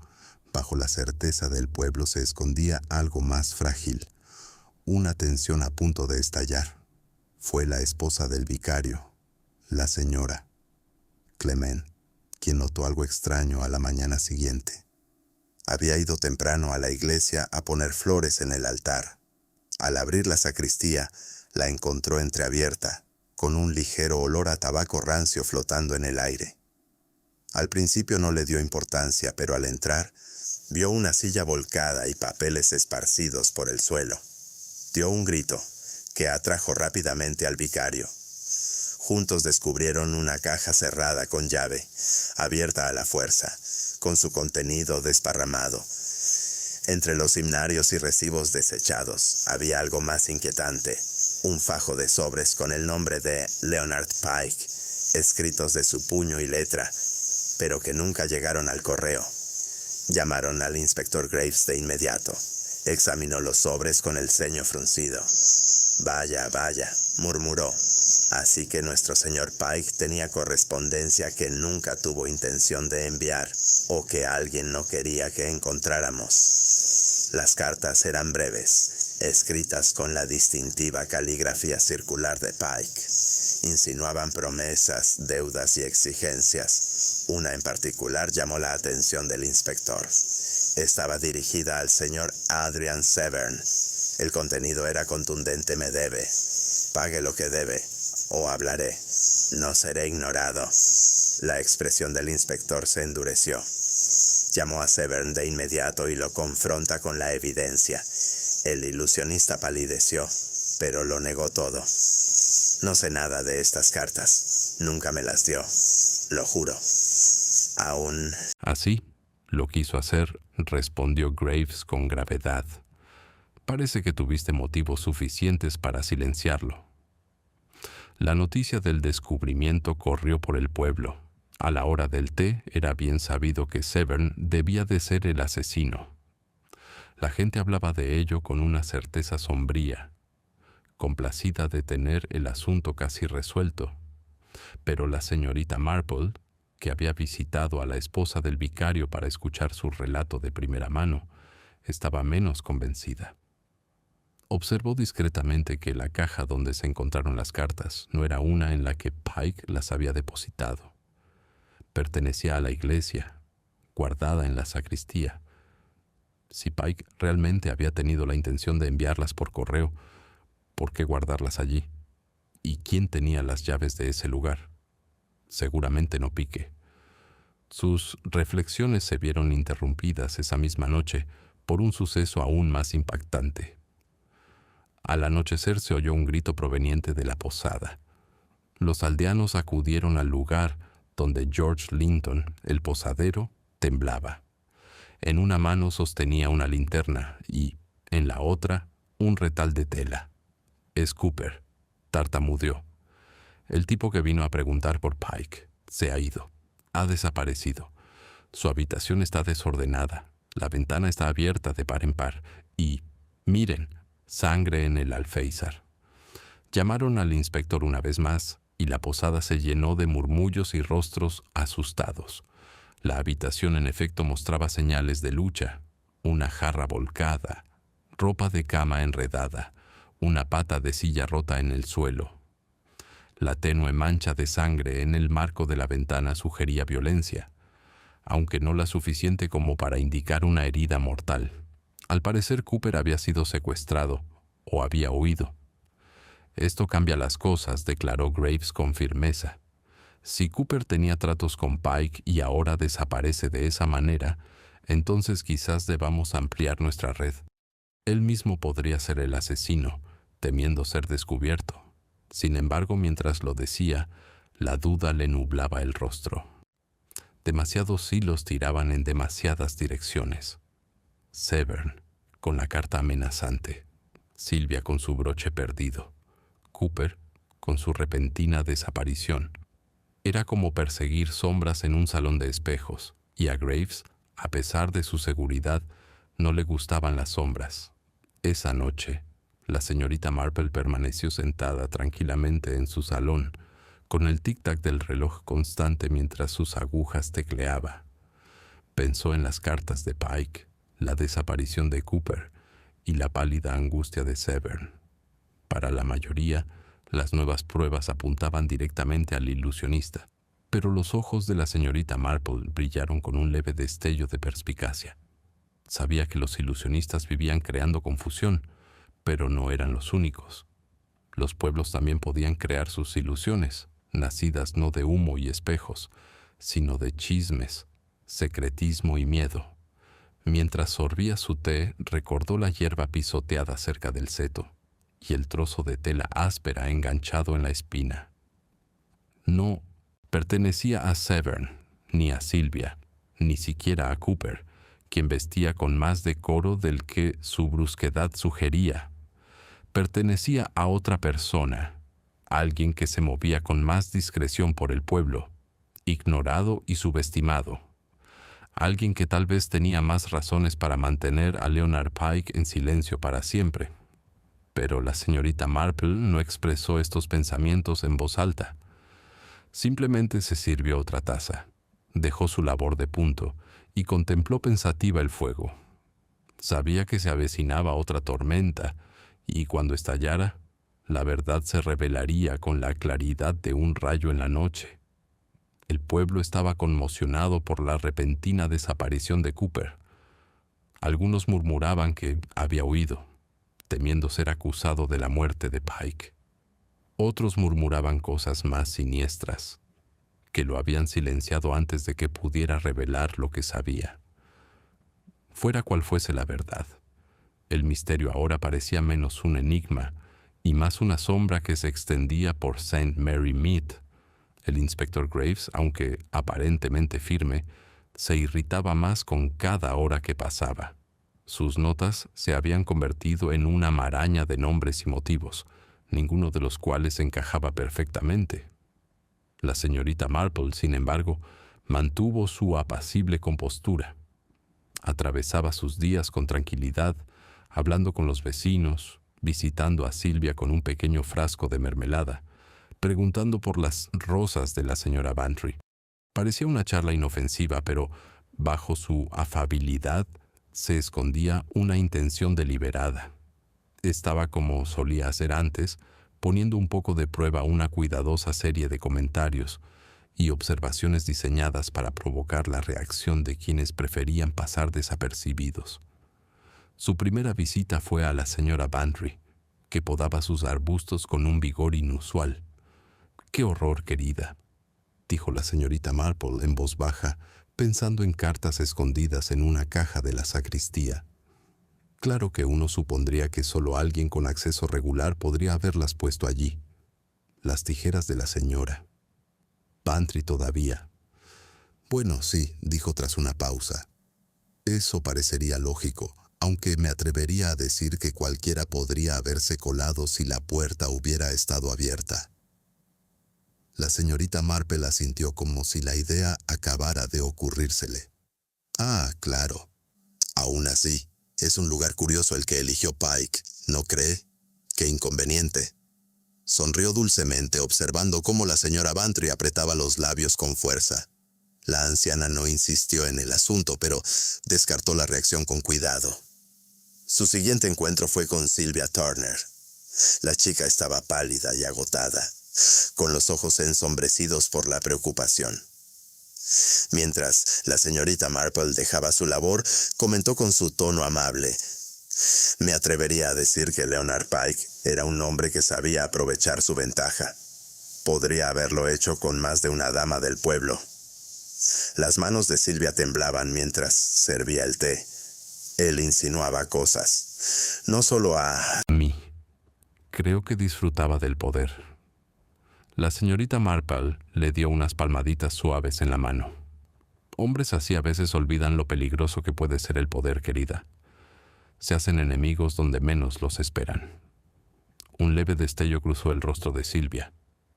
bajo la certeza del pueblo se escondía algo más frágil, una tensión a punto de estallar. Fue la esposa del vicario, la señora Clement, quien notó algo extraño a la mañana siguiente. Había ido temprano a la iglesia a poner flores en el altar. Al abrir la sacristía, la encontró entreabierta, con un ligero olor a tabaco rancio flotando en el aire. Al principio no le dio importancia, pero al entrar, vio una silla volcada y papeles esparcidos por el suelo. Dio un grito, que atrajo rápidamente al vicario. Juntos descubrieron una caja cerrada con llave, abierta a la fuerza, con su contenido desparramado. Entre los himnarios y recibos desechados había algo más inquietante, un fajo de sobres con el nombre de Leonard Pike, escritos de su puño y letra, pero que nunca llegaron al correo. Llamaron al inspector Graves de inmediato. Examinó los sobres con el ceño fruncido. Vaya, vaya, murmuró. Así que nuestro señor Pike tenía correspondencia que nunca tuvo intención de enviar, o que alguien no quería que encontráramos. Las cartas eran breves, escritas con la distintiva caligrafía circular de Pike. Insinuaban promesas, deudas y exigencias. Una en particular llamó la atención del inspector. Estaba dirigida al señor Adrian Severn. El contenido era contundente: me debe. Pague lo que debe, o hablaré. No seré ignorado. La expresión del inspector se endureció. Llamó a Severn de inmediato y lo confronta con la evidencia. El ilusionista palideció, pero lo negó todo. No sé nada de estas cartas. Nunca me las dio. Lo juro. Aún... Así lo quiso hacer, respondió Graves con gravedad. Parece que tuviste motivos suficientes para silenciarlo. La noticia del descubrimiento corrió por el pueblo. A la hora del té era bien sabido que Severn debía de ser el asesino. La gente hablaba de ello con una certeza sombría, complacida de tener el asunto casi resuelto. Pero la señorita Marple, que había visitado a la esposa del vicario para escuchar su relato de primera mano, estaba menos convencida. Observó discretamente que la caja donde se encontraron las cartas no era una en la que Pike las había depositado. Pertenecía a la iglesia, guardada en la sacristía. Si Pike realmente había tenido la intención de enviarlas por correo, ¿por qué guardarlas allí? ¿Y quién tenía las llaves de ese lugar? Seguramente no Pique. Sus reflexiones se vieron interrumpidas esa misma noche por un suceso aún más impactante. Al anochecer se oyó un grito proveniente de la posada. Los aldeanos acudieron al lugar donde George Linton, el posadero, temblaba. En una mano sostenía una linterna y, en la otra, un retal de tela. «Es Cooper», tartamudeó. «El tipo que vino a preguntar por Pike. Se ha ido. Ha desaparecido. Su habitación está desordenada. La ventana está abierta de par en par. Y, miren, sangre en el alféizar». Llamaron al inspector una vez más y la posada se llenó de murmullos y rostros asustados. La habitación en efecto mostraba señales de lucha: una jarra volcada, ropa de cama enredada, una pata de silla rota en el suelo. La tenue mancha de sangre en el marco de la ventana sugería violencia, aunque no la suficiente como para indicar una herida mortal. Al parecer Cooper había sido secuestrado o había huido. «Esto cambia las cosas», declaró Graves con firmeza. «Si Cooper tenía tratos con Pike y ahora desaparece de esa manera, entonces quizás debamos ampliar nuestra red. Él mismo podría ser el asesino, temiendo ser descubierto». Sin embargo, mientras lo decía, la duda le nublaba el rostro. Demasiados hilos tiraban en demasiadas direcciones. Severn, con la carta amenazante. Sylvia con su broche perdido. Cooper, con su repentina desaparición. Era como perseguir sombras en un salón de espejos, y a Graves, a pesar de su seguridad, no le gustaban las sombras. Esa noche, la señorita Marple permaneció sentada tranquilamente en su salón, con el tic-tac del reloj constante mientras sus agujas tecleaba. Pensó en las cartas de Pike, la desaparición de Cooper y la pálida angustia de Severn. Para la mayoría, las nuevas pruebas apuntaban directamente al ilusionista, pero los ojos de la señorita Marple brillaron con un leve destello de perspicacia. Sabía que los ilusionistas vivían creando confusión, pero no eran los únicos. Los pueblos también podían crear sus ilusiones, nacidas no de humo y espejos, sino de chismes, secretismo y miedo. Mientras sorbía su té, recordó la hierba pisoteada cerca del seto y el trozo de tela áspera enganchado en la espina. No pertenecía a Severn, ni a Sylvia, ni siquiera a Cooper, quien vestía con más decoro del que su brusquedad sugería. Pertenecía a otra persona, alguien que se movía con más discreción por el pueblo, ignorado y subestimado, Alguien que tal vez tenía más razones para mantener a Leonard Pike en silencio para siempre. Pero la señorita Marple no expresó estos pensamientos en voz alta. Simplemente se sirvió otra taza, dejó su labor de punto y contempló pensativa el fuego. Sabía que se avecinaba otra tormenta y cuando estallara, la verdad se revelaría con la claridad de un rayo en la noche. El pueblo estaba conmocionado por la repentina desaparición de Cooper. Algunos murmuraban que había huido, temiendo ser acusado de la muerte de Pike. Otros murmuraban cosas más siniestras, que lo habían silenciado antes de que pudiera revelar lo que sabía. Fuera cual fuese la verdad, el misterio ahora parecía menos un enigma y más una sombra que se extendía por St. Mary Mead. El inspector Graves, aunque aparentemente firme, se irritaba más con cada hora que pasaba. Sus notas se habían convertido en una maraña de nombres y motivos, ninguno de los cuales encajaba perfectamente. La señorita Marple, sin embargo, mantuvo su apacible compostura. Atravesaba sus días con tranquilidad, hablando con los vecinos, visitando a Silvia con un pequeño frasco de mermelada, preguntando por las rosas de la señora Bantry. Parecía una charla inofensiva, pero bajo su afabilidad se escondía una intención deliberada. Estaba, como solía hacer antes, poniendo un poco de prueba una cuidadosa serie de comentarios y observaciones diseñadas para provocar la reacción de quienes preferían pasar desapercibidos. Su primera visita fue a la señora Bantry, que podaba sus arbustos con un vigor inusual. «¡Qué horror, querida!», dijo la señorita Marple en voz baja, pensando en cartas escondidas en una caja de la sacristía. Claro que uno supondría que solo alguien con acceso regular podría haberlas puesto allí. Las tijeras de la señora. Bantry todavía. Bueno, sí, dijo tras una pausa. Eso parecería lógico, aunque me atrevería a decir que cualquiera podría haberse colado si la puerta hubiera estado abierta. La señorita Marple asintió como si la idea acabara de ocurrírsele. Ah, claro. Aún así, es un lugar curioso el que eligió Pike, ¿no cree? ¡Qué inconveniente! Sonrió dulcemente observando cómo la señora Bantry apretaba los labios con fuerza. La anciana no insistió en el asunto, pero descartó la reacción con cuidado. Su siguiente encuentro fue con Sylvia Turner. La chica estaba pálida y agotada, con los ojos ensombrecidos por la preocupación. Mientras la señorita Marple dejaba su labor, comentó con su tono amable: «Me atrevería a decir que Leonard Pike era un hombre que sabía aprovechar su ventaja. Podría haberlo hecho con más de una dama del pueblo». Las manos de Silvia temblaban mientras servía el té. Él insinuaba cosas, no solo a mí. Creo que disfrutaba del poder. La señorita Marple le dio unas palmaditas suaves en la mano. Hombres así a veces olvidan lo peligroso que puede ser el poder, querida. Se hacen enemigos donde menos los esperan. Un leve destello cruzó el rostro de Silvia,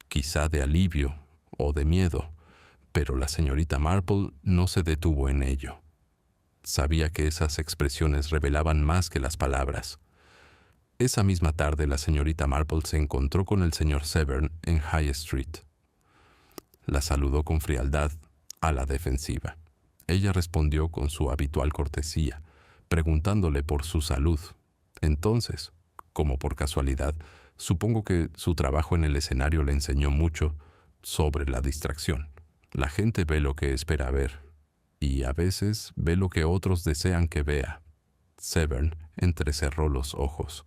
quizá de alivio o de miedo, pero la señorita Marple no se detuvo en ello. Sabía que esas expresiones revelaban más que las palabras. Esa misma tarde la señorita Marple se encontró con el señor Severn en High Street. La saludó con frialdad, a la defensiva. Ella respondió con su habitual cortesía, preguntándole por su salud. Entonces, como por casualidad, supongo que su trabajo en el escenario le enseñó mucho sobre la distracción. La gente ve lo que espera ver, y a veces ve lo que otros desean que vea. Severn entrecerró los ojos.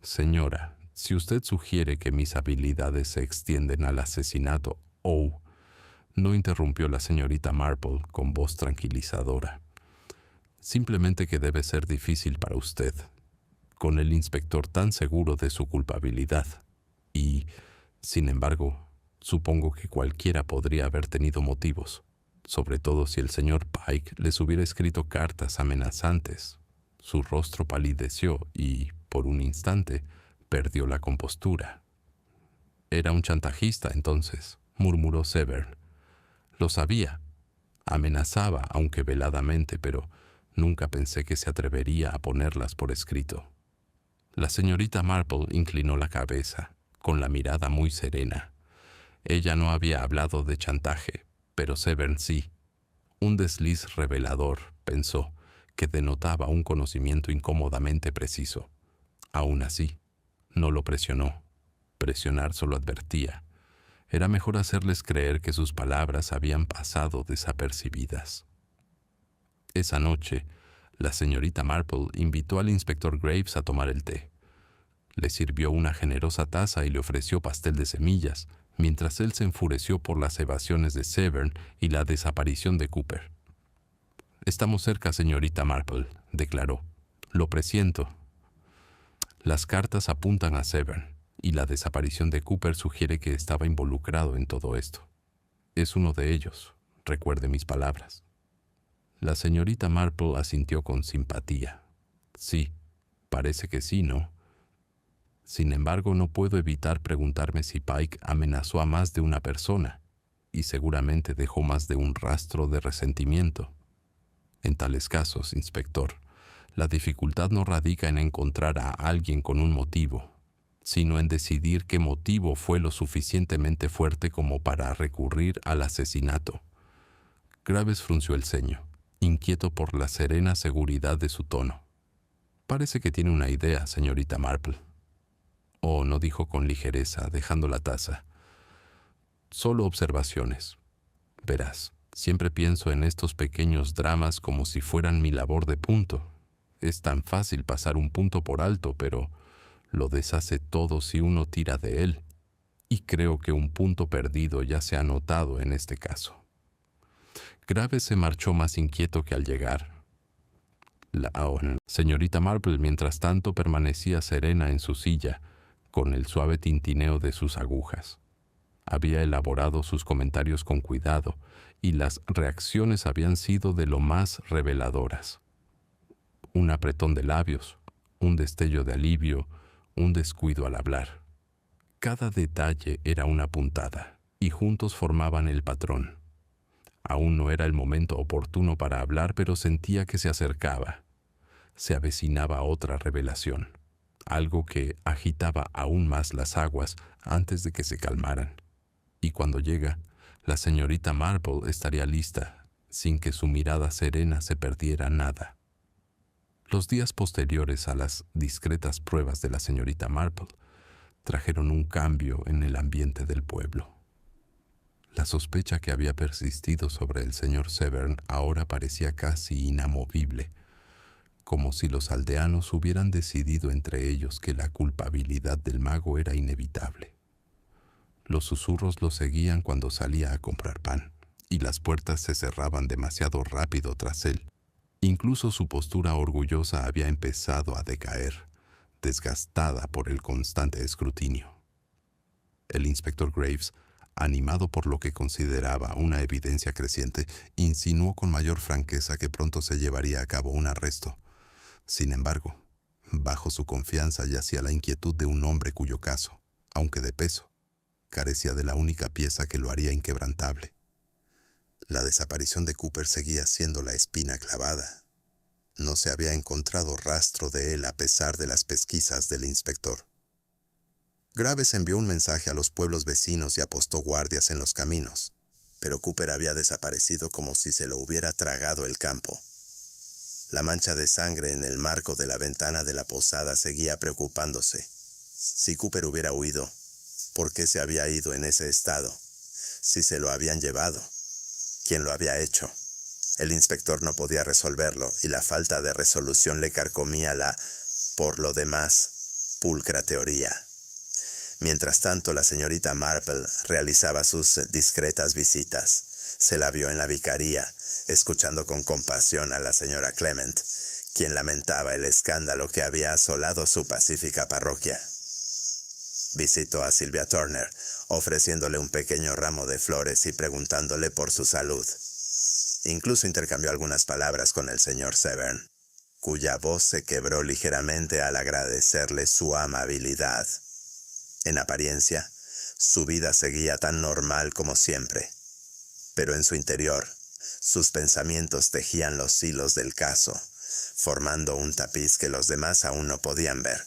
«Señora, si usted sugiere que mis habilidades se extienden al asesinato, no interrumpió la señorita Marple con voz tranquilizadora. Simplemente que debe ser difícil para usted, con el inspector tan seguro de su culpabilidad. Y, sin embargo, supongo que cualquiera podría haber tenido motivos, sobre todo si el señor Pike les hubiera escrito cartas amenazantes». Su rostro palideció y, por un instante, perdió la compostura. «Era un chantajista, entonces», murmuró Severn. «Lo sabía. Amenazaba, aunque veladamente, pero nunca pensé que se atrevería a ponerlas por escrito. La señorita Marple inclinó la cabeza, con la mirada muy serena. Ella no había hablado de chantaje, pero Severn sí. Un desliz revelador, pensó, que denotaba un conocimiento incómodamente preciso. Aún así, no lo presionó. Presionar solo advertía. Era mejor hacerles creer que sus palabras habían pasado desapercibidas. Esa noche, la señorita Marple invitó al inspector Graves a tomar el té. Le sirvió una generosa taza y le ofreció pastel de semillas, mientras él se enfureció por las evasiones de Severn y la desaparición de Cooper. «Estamos cerca, señorita Marple», declaró. «Lo presiento». Las cartas apuntan a Severn, y la desaparición de Cooper sugiere que estaba involucrado en todo esto. Es uno de ellos, recuerde mis palabras. La señorita Marple asintió con simpatía. Sí, parece que sí, ¿no? Sin embargo, no puedo evitar preguntarme si Pike amenazó a más de una persona, y seguramente dejó más de un rastro de resentimiento. En tales casos, inspector, la dificultad no radica en encontrar a alguien con un motivo, sino en decidir qué motivo fue lo suficientemente fuerte como para recurrir al asesinato. Graves frunció el ceño, inquieto por la serena seguridad de su tono. Parece que tiene una idea, señorita Marple. Oh, no, dijo con ligereza, dejando la taza. Solo observaciones. Verás, siempre pienso en estos pequeños dramas como si fueran mi labor de punto. Es tan fácil pasar un punto por alto, pero lo deshace todo si uno tira de él. Y creo que un punto perdido ya se ha notado en este caso. Graves se marchó más inquieto que al llegar. La señorita Marple, mientras tanto, permanecía serena en su silla, con el suave tintineo de sus agujas. Había elaborado sus comentarios con cuidado, y las reacciones habían sido de lo más reveladoras. Un apretón de labios, un destello de alivio, un descuido al hablar. Cada detalle era una puntada, y juntos formaban el patrón. Aún no era el momento oportuno para hablar, pero sentía que se acercaba. Se avecinaba otra revelación, algo que agitaba aún más las aguas antes de que se calmaran. Y cuando llega, la señorita Marple estaría lista, sin que su mirada serena se perdiera nada. Los días posteriores a las discretas pruebas de la señorita Marple trajeron un cambio en el ambiente del pueblo. La sospecha que había persistido sobre el señor Severn ahora parecía casi inamovible, como si los aldeanos hubieran decidido entre ellos que la culpabilidad del mago era inevitable. Los susurros lo seguían cuando salía a comprar pan, y las puertas se cerraban demasiado rápido tras él. Incluso su postura orgullosa había empezado a decaer, desgastada por el constante escrutinio. El inspector Graves, animado por lo que consideraba una evidencia creciente, insinuó con mayor franqueza que pronto se llevaría a cabo un arresto. Sin embargo, bajo su confianza yacía la inquietud de un hombre cuyo caso, aunque de peso, carecía de la única pieza que lo haría inquebrantable. La desaparición de Cooper seguía siendo la espina clavada. No se había encontrado rastro de él a pesar de las pesquisas del inspector. Graves envió un mensaje a los pueblos vecinos y apostó guardias en los caminos, pero Cooper había desaparecido como si se lo hubiera tragado el campo. La mancha de sangre en el marco de la ventana de la posada seguía preocupándose. Si Cooper hubiera huido, ¿por qué se había ido en ese estado? Si se lo habían llevado, ¿quién lo había hecho? El inspector no podía resolverlo, y la falta de resolución le carcomía la, por lo demás, pulcra teoría. Mientras tanto, la señorita Marple realizaba sus discretas visitas. Se la vio en la vicaría, escuchando con compasión a la señora Clement, quien lamentaba el escándalo que había asolado su pacífica parroquia. Visitó a Sylvia Turner, ofreciéndole un pequeño ramo de flores y preguntándole por su salud. Incluso intercambió algunas palabras con el señor Severn, cuya voz se quebró ligeramente al agradecerle su amabilidad. En apariencia, su vida seguía tan normal como siempre, pero en su interior, Sus pensamientos tejían los hilos del caso, formando un tapiz que los demás aún no podían ver.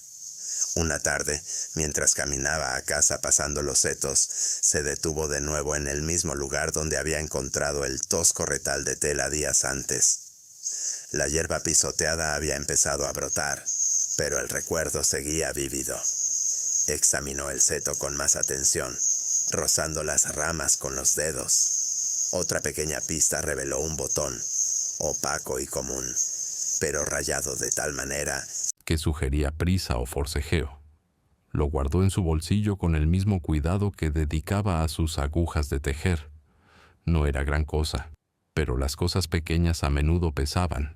Una tarde, mientras caminaba a casa pasando los setos, se detuvo de nuevo en el mismo lugar donde había encontrado el tosco retal de tela días antes. La hierba pisoteada había empezado a brotar, pero el recuerdo seguía vívido. Examinó el seto con más atención, rozando las ramas con los dedos. Otra pequeña pista reveló un botón, opaco y común, pero rayado de tal manera que sugería prisa o forcejeo. Lo guardó en su bolsillo con el mismo cuidado que dedicaba a sus agujas de tejer. No era gran cosa, pero las cosas pequeñas a menudo pesaban.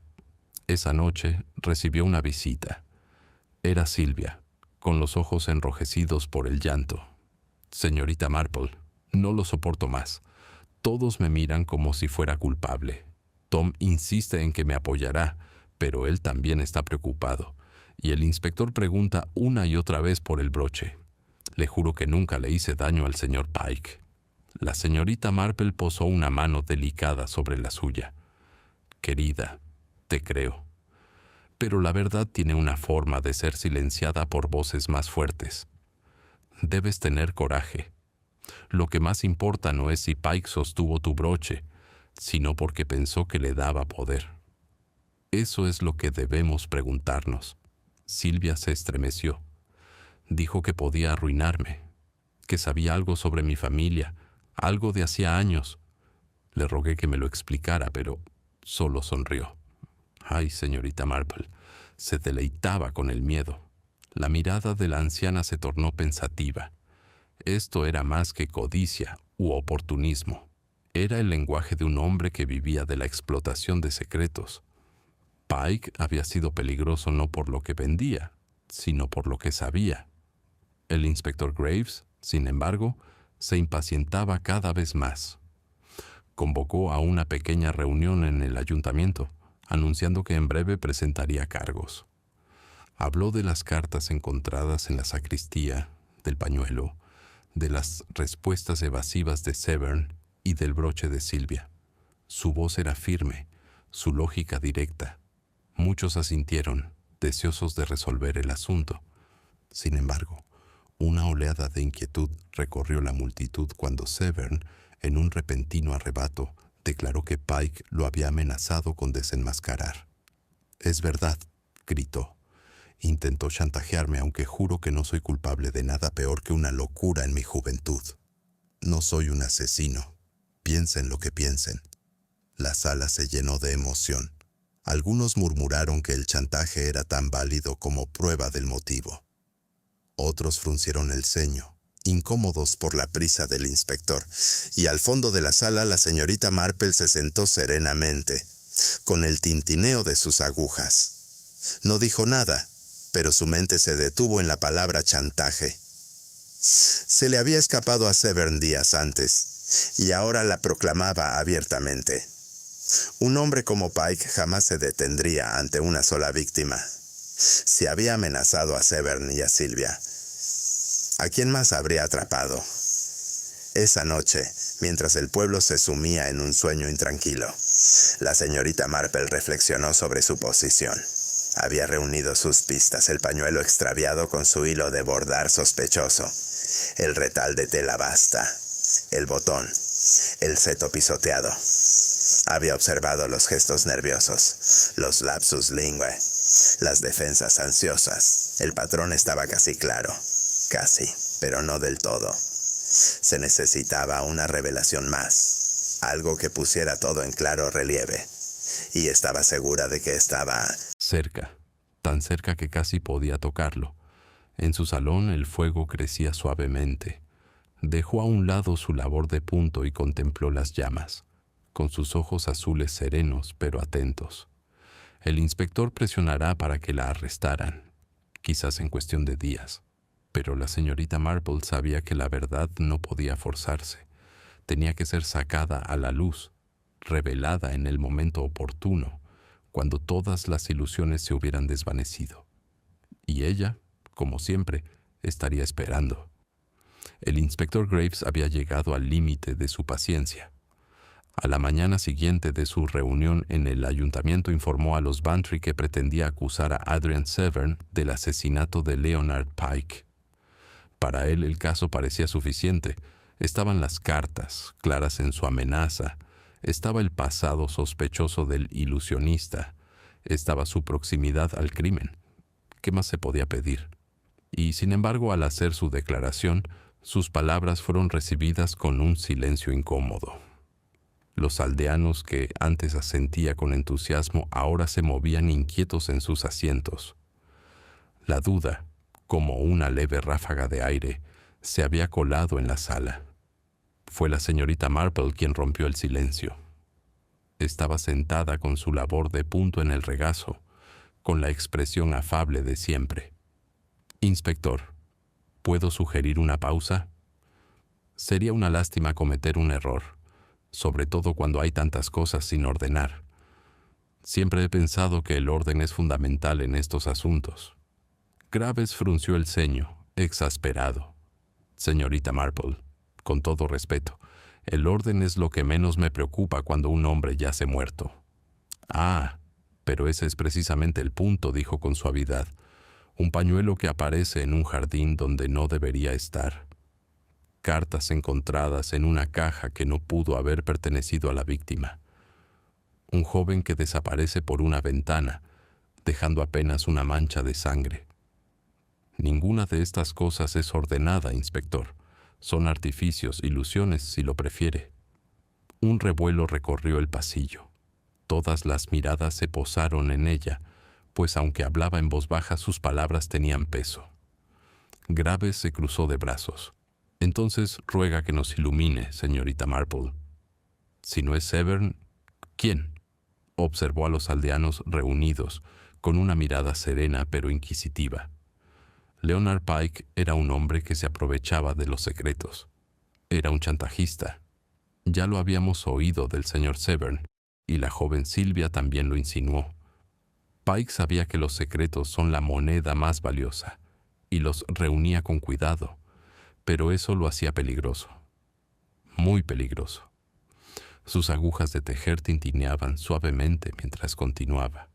Esa noche recibió una visita. Era Sylvia, con los ojos enrojecidos por el llanto. Señorita Marple, no lo soporto más. Todos me miran como si fuera culpable. Tom insiste en que me apoyará, pero él también está preocupado. Y el inspector pregunta una y otra vez por el broche. Le juro que nunca le hice daño al señor Pike. La señorita Marple posó una mano delicada sobre la suya. Querida, te creo. Pero la verdad tiene una forma de ser silenciada por voces más fuertes. Debes tener coraje. Lo que más importa no es si Pike sostuvo tu broche, sino porque pensó que le daba poder. Eso es lo que debemos preguntarnos. Sylvia se estremeció. Dijo que podía arruinarme, que sabía algo sobre mi familia, algo de hacía años. Le rogué que me lo explicara, pero solo sonrió. Ay, señorita Marple, se deleitaba con el miedo. La mirada de la anciana se tornó pensativa. Esto era más que codicia u oportunismo. Era el lenguaje de un hombre que vivía de la explotación de secretos. Pike había sido peligroso no por lo que vendía, sino por lo que sabía. El inspector Graves, sin embargo, se impacientaba cada vez más. Convocó a una pequeña reunión en el ayuntamiento, anunciando que en breve presentaría cargos. Habló de las cartas encontradas en la sacristía, del pañuelo, de las respuestas evasivas de Severn y del broche de Sylvia. Su voz era firme, su lógica directa. Muchos asintieron, deseosos de resolver el asunto. Sin embargo, una oleada de inquietud recorrió la multitud cuando Severn, en un repentino arrebato, declaró que Pike lo había amenazado con desenmascarar. «Es verdad», gritó. «Intentó chantajearme, aunque juro que no soy culpable de nada peor que una locura en mi juventud. No soy un asesino. Piensen lo que piensen». La sala se llenó de emoción. Algunos murmuraron que el chantaje era tan válido como prueba del motivo. Otros fruncieron el ceño, incómodos por la prisa del inspector, y al fondo de la sala la señorita Marple se sentó serenamente, con el tintineo de sus agujas. No dijo nada, pero su mente se detuvo en la palabra chantaje. Se le había escapado a Severn días antes, y ahora la proclamaba abiertamente. Un hombre como Pike jamás se detendría ante una sola víctima. Si había amenazado a Severn y a Sylvia, ¿a quién más habría atrapado? Esa noche, mientras el pueblo se sumía en un sueño intranquilo, la señorita Marple reflexionó sobre su posición. Había reunido sus pistas: el pañuelo extraviado con su hilo de bordar sospechoso, el retal de tela basta, el botón, el seto pisoteado. Había observado los gestos nerviosos, los lapsus linguae, las defensas ansiosas. El patrón estaba casi claro. Casi, pero no del todo. Se necesitaba una revelación más, algo que pusiera todo en claro relieve. Y estaba segura de que estaba cerca, tan cerca que casi podía tocarlo. En su salón el fuego crecía suavemente. Dejó a un lado su labor de punto y contempló las llamas, con sus ojos azules serenos pero atentos. El inspector presionará para que la arrestaran, quizás en cuestión de días. Pero la señorita Marple sabía que la verdad no podía forzarse. Tenía que ser sacada a la luz, revelada en el momento oportuno, cuando todas las ilusiones se hubieran desvanecido. Y ella, como siempre, estaría esperando. El inspector Graves había llegado al límite de su paciencia. A la mañana siguiente de su reunión en el ayuntamiento informó a los Bantry que pretendía acusar a Adrian Severn del asesinato de Leonard Pike. Para él el caso parecía suficiente. Estaban las cartas, claras en su amenaza. Estaba el pasado sospechoso del ilusionista. Estaba su proximidad al crimen. ¿Qué más se podía pedir? Y sin embargo, al hacer su declaración, sus palabras fueron recibidas con un silencio incómodo. Los aldeanos que antes asentía con entusiasmo ahora se movían inquietos en sus asientos. La duda, como una leve ráfaga de aire, se había colado en la sala. Fue la señorita Marple quien rompió el silencio. Estaba sentada con su labor de punto en el regazo, con la expresión afable de siempre. «Inspector, ¿puedo sugerir una pausa? Sería una lástima cometer un error, sobre todo cuando hay tantas cosas sin ordenar. Siempre he pensado que el orden es fundamental en estos asuntos». Graves frunció el ceño, exasperado. «Señorita Marple, con todo respeto, el orden es lo que menos me preocupa cuando un hombre yace muerto». «Ah, pero ese es precisamente el punto», dijo con suavidad. «Un pañuelo que aparece en un jardín donde no debería estar. Cartas encontradas en una caja que no pudo haber pertenecido a la víctima. Un joven que desaparece por una ventana, dejando apenas una mancha de sangre. Ninguna de estas cosas es ordenada, inspector. Son artificios, ilusiones, si lo prefiere». Un revuelo recorrió el pasillo. Todas las miradas se posaron en ella, pues aunque hablaba en voz baja, sus palabras tenían peso. Graves se cruzó de brazos. «Entonces ruega que nos ilumine, señorita Marple. Si no es Severn, ¿quién?», observó a los aldeanos reunidos, con una mirada serena pero inquisitiva. Leonard Pike era un hombre que se aprovechaba de los secretos. Era un chantajista. Ya lo habíamos oído del señor Severn, y la joven Silvia también lo insinuó. Pike sabía que los secretos son la moneda más valiosa, y los reunía con cuidado, pero eso lo hacía peligroso. Muy peligroso. Sus agujas de tejer tintineaban suavemente mientras continuaba.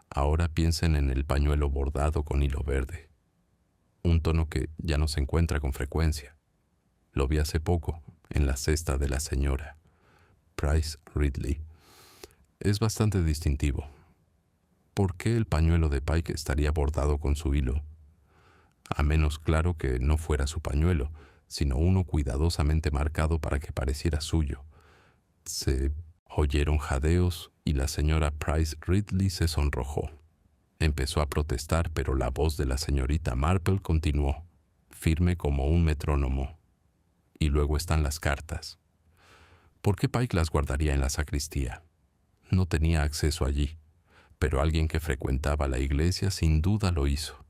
«Ahora piensen en el pañuelo bordado con hilo verde. Un tono que ya no se encuentra con frecuencia. Lo vi hace poco, en la cesta de la señora Price Ridley. Es bastante distintivo. ¿Por qué el pañuelo de Pike estaría bordado con su hilo? A menos claro que no fuera su pañuelo, sino uno cuidadosamente marcado para que pareciera suyo». Se oyeron jadeos y la señora Price Ridley se sonrojó. Empezó a protestar, pero la voz de la señorita Marple continuó, firme como un metrónomo. «Y luego están las cartas. ¿Por qué Pike las guardaría en la sacristía? No tenía acceso allí, pero alguien que frecuentaba la iglesia sin duda lo hizo.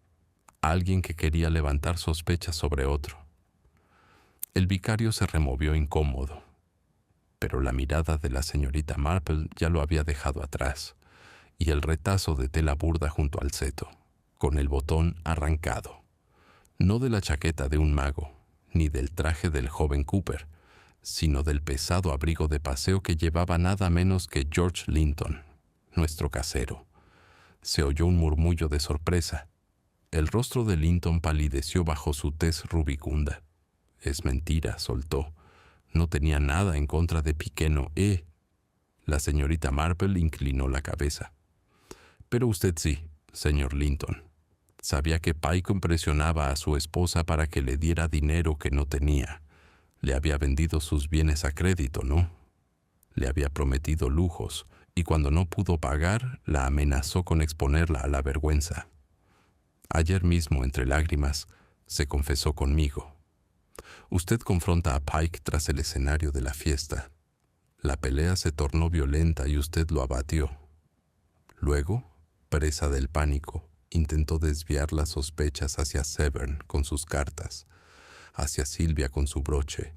Alguien que quería levantar sospechas sobre otro». El vicario se removió incómodo, pero la mirada de la señorita Marple ya lo había dejado atrás, y el retazo de tela burda junto al seto, con el botón arrancado. No de la chaqueta de un mago, ni del traje del joven Cooper, sino del pesado abrigo de paseo que llevaba nada menos que George Linton, nuestro casero. Se oyó un murmullo de sorpresa. El rostro de Linton palideció bajo su tez rubicunda. «Es mentira», soltó. «No tenía nada en contra de Pequeno E». La señorita Marple inclinó la cabeza. «Pero usted sí, señor Linton. Sabía que Pike impresionaba a su esposa para que le diera dinero que no tenía. Le había vendido sus bienes a crédito, ¿no? Le había prometido lujos, y cuando no pudo pagar, la amenazó con exponerla a la vergüenza. Ayer mismo, entre lágrimas, se confesó conmigo. Usted confronta a Pike tras el escenario de la fiesta. La pelea se tornó violenta y usted lo abatió. Luego, presa del pánico, intentó desviar las sospechas hacia Severn con sus cartas, hacia Silvia con su broche,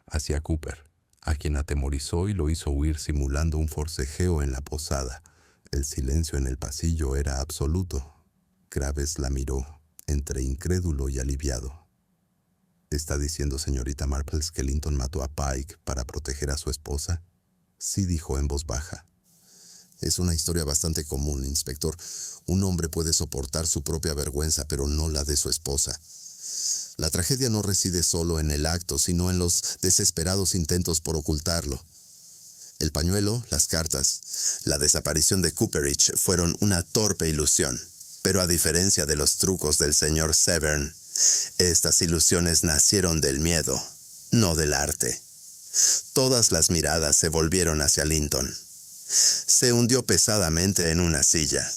hacia Cooper, a quien atemorizó y lo hizo huir simulando un forcejeo en la posada. El silencio en el pasillo era absoluto. Graves la miró, entre incrédulo y aliviado. «¿Está diciendo, señorita Marple, que Linton mató a Pike para proteger a su esposa?». Sí, dijo en voz baja. Es una historia bastante común, inspector. Un hombre puede soportar su propia vergüenza, pero no la de su esposa. La tragedia no reside solo en el acto, sino en los desesperados intentos por ocultarlo. El pañuelo, las cartas, la desaparición de Cooperage fueron una torpe ilusión. Pero a diferencia de los trucos del señor Severn, estas ilusiones nacieron del miedo, no del arte. Todas las miradas se volvieron hacia Linton. Se hundió pesadamente en una silla,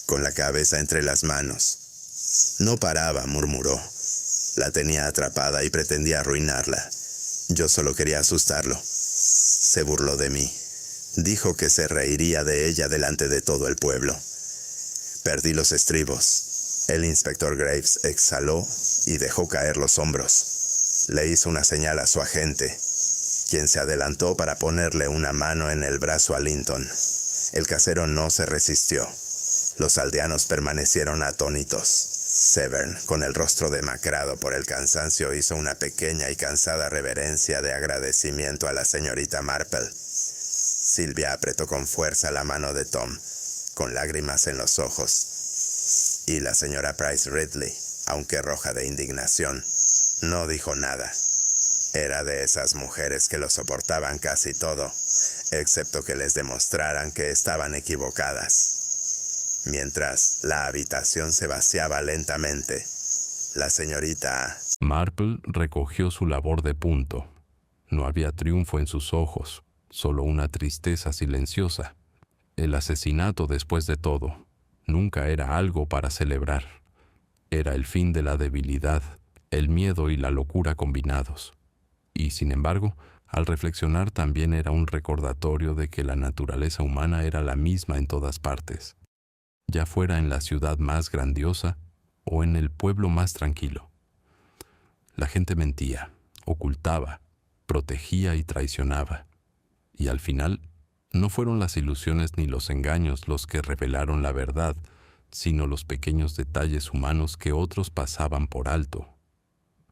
con la cabeza entre las manos. No paraba, murmuró. La tenía atrapada y pretendía arruinarla. Yo solo quería asustarlo. Se burló de mí. Dijo que se reiría de ella delante de todo el pueblo. Perdí los estribos. El inspector Graves exhaló y dejó caer los hombros. Le hizo una señal a su agente, quien se adelantó para ponerle una mano en el brazo a Linton. El casero no se resistió. Los aldeanos permanecieron atónitos. Severn, con el rostro demacrado por el cansancio, hizo una pequeña y cansada reverencia de agradecimiento a la señorita Marple. Silvia apretó con fuerza la mano de Tom, con lágrimas en los ojos. Y la señora Price Ridley, aunque roja de indignación, no dijo nada. Era de esas mujeres que lo soportaban casi todo, excepto que les demostraran que estaban equivocadas. Mientras la habitación se vaciaba lentamente, la señorita Marple recogió su labor de punto. No había triunfo en sus ojos, solo una tristeza silenciosa. El asesinato, después de todo, nunca era algo para celebrar. Era el fin de la debilidad, el miedo y la locura combinados. Y, sin embargo, al reflexionar también era un recordatorio de que la naturaleza humana era la misma en todas partes, ya fuera en la ciudad más grandiosa o en el pueblo más tranquilo. La gente mentía, ocultaba, protegía y traicionaba. Y al final, no fueron las ilusiones ni los engaños los que revelaron la verdad, sino los pequeños detalles humanos que otros pasaban por alto.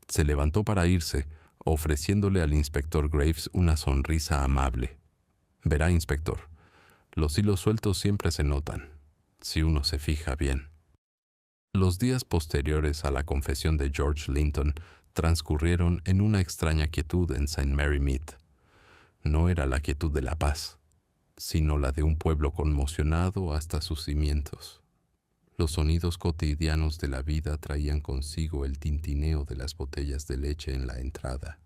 Se levantó para irse, ofreciéndole al inspector Graves una sonrisa amable. Verá, inspector, los hilos sueltos siempre se notan, si uno se fija bien. Los días posteriores a la confesión de George Linton transcurrieron en una extraña quietud en St. Mary Mead. No era la quietud de la paz, sino la de un pueblo conmocionado hasta sus cimientos. Los sonidos cotidianos de la vida traían consigo el tintineo de las botellas de leche en la entrada,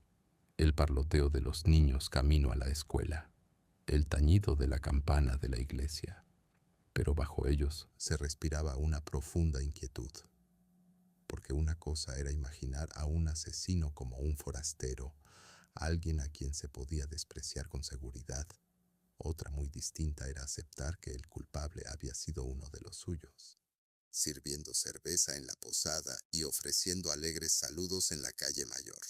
el parloteo de los niños camino a la escuela, el tañido de la campana de la iglesia. Pero bajo ellos se respiraba una profunda inquietud, porque una cosa era imaginar a un asesino como un forastero, alguien a quien se podía despreciar con seguridad. Otra muy distinta era aceptar que el culpable había sido uno de los suyos, sirviendo cerveza en la posada y ofreciendo alegres saludos en la calle mayor.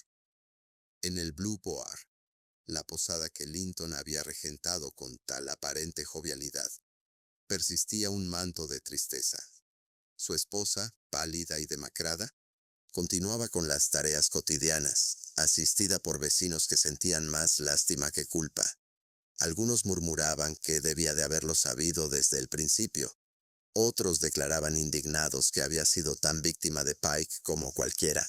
En el Blue Boar, la posada que Linton había regentado con tal aparente jovialidad, persistía un manto de tristeza. Su esposa, pálida y demacrada, continuaba con las tareas cotidianas, asistida por vecinos que sentían más lástima que culpa. Algunos murmuraban que debía de haberlo sabido desde el principio. Otros declaraban indignados que había sido tan víctima de Pike como cualquiera.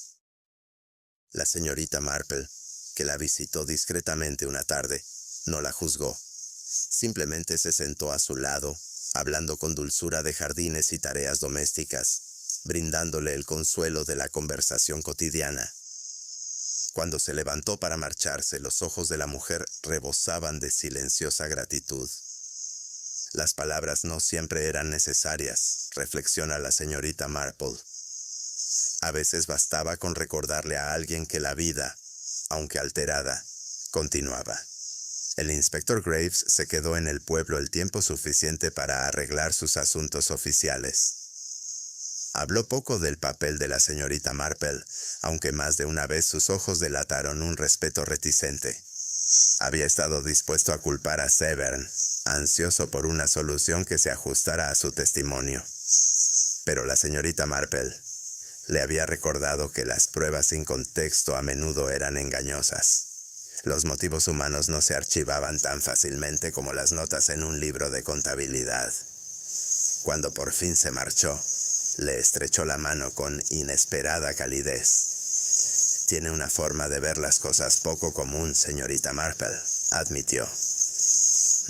La señorita Marple, que la visitó discretamente una tarde, no la juzgó. Simplemente se sentó a su lado, hablando con dulzura de jardines y tareas domésticas, brindándole el consuelo de la conversación cotidiana. Cuando se levantó para marcharse, los ojos de la mujer rebosaban de silenciosa gratitud. Las palabras no siempre eran necesarias, reflexiona la señorita Marple. A veces bastaba con recordarle a alguien que la vida, aunque alterada, continuaba. El inspector Graves se quedó en el pueblo el tiempo suficiente para arreglar sus asuntos oficiales. Habló poco del papel de la señorita Marple, aunque más de una vez sus ojos delataron un respeto reticente. Había estado dispuesto a culpar a Severn, ansioso por una solución que se ajustara a su testimonio. Pero la señorita Marple le había recordado que las pruebas sin contexto a menudo eran engañosas. Los motivos humanos no se archivaban tan fácilmente como las notas en un libro de contabilidad. Cuando por fin se marchó, le estrechó la mano con inesperada calidez. Tiene una forma de ver las cosas poco común, señorita Marple, admitió.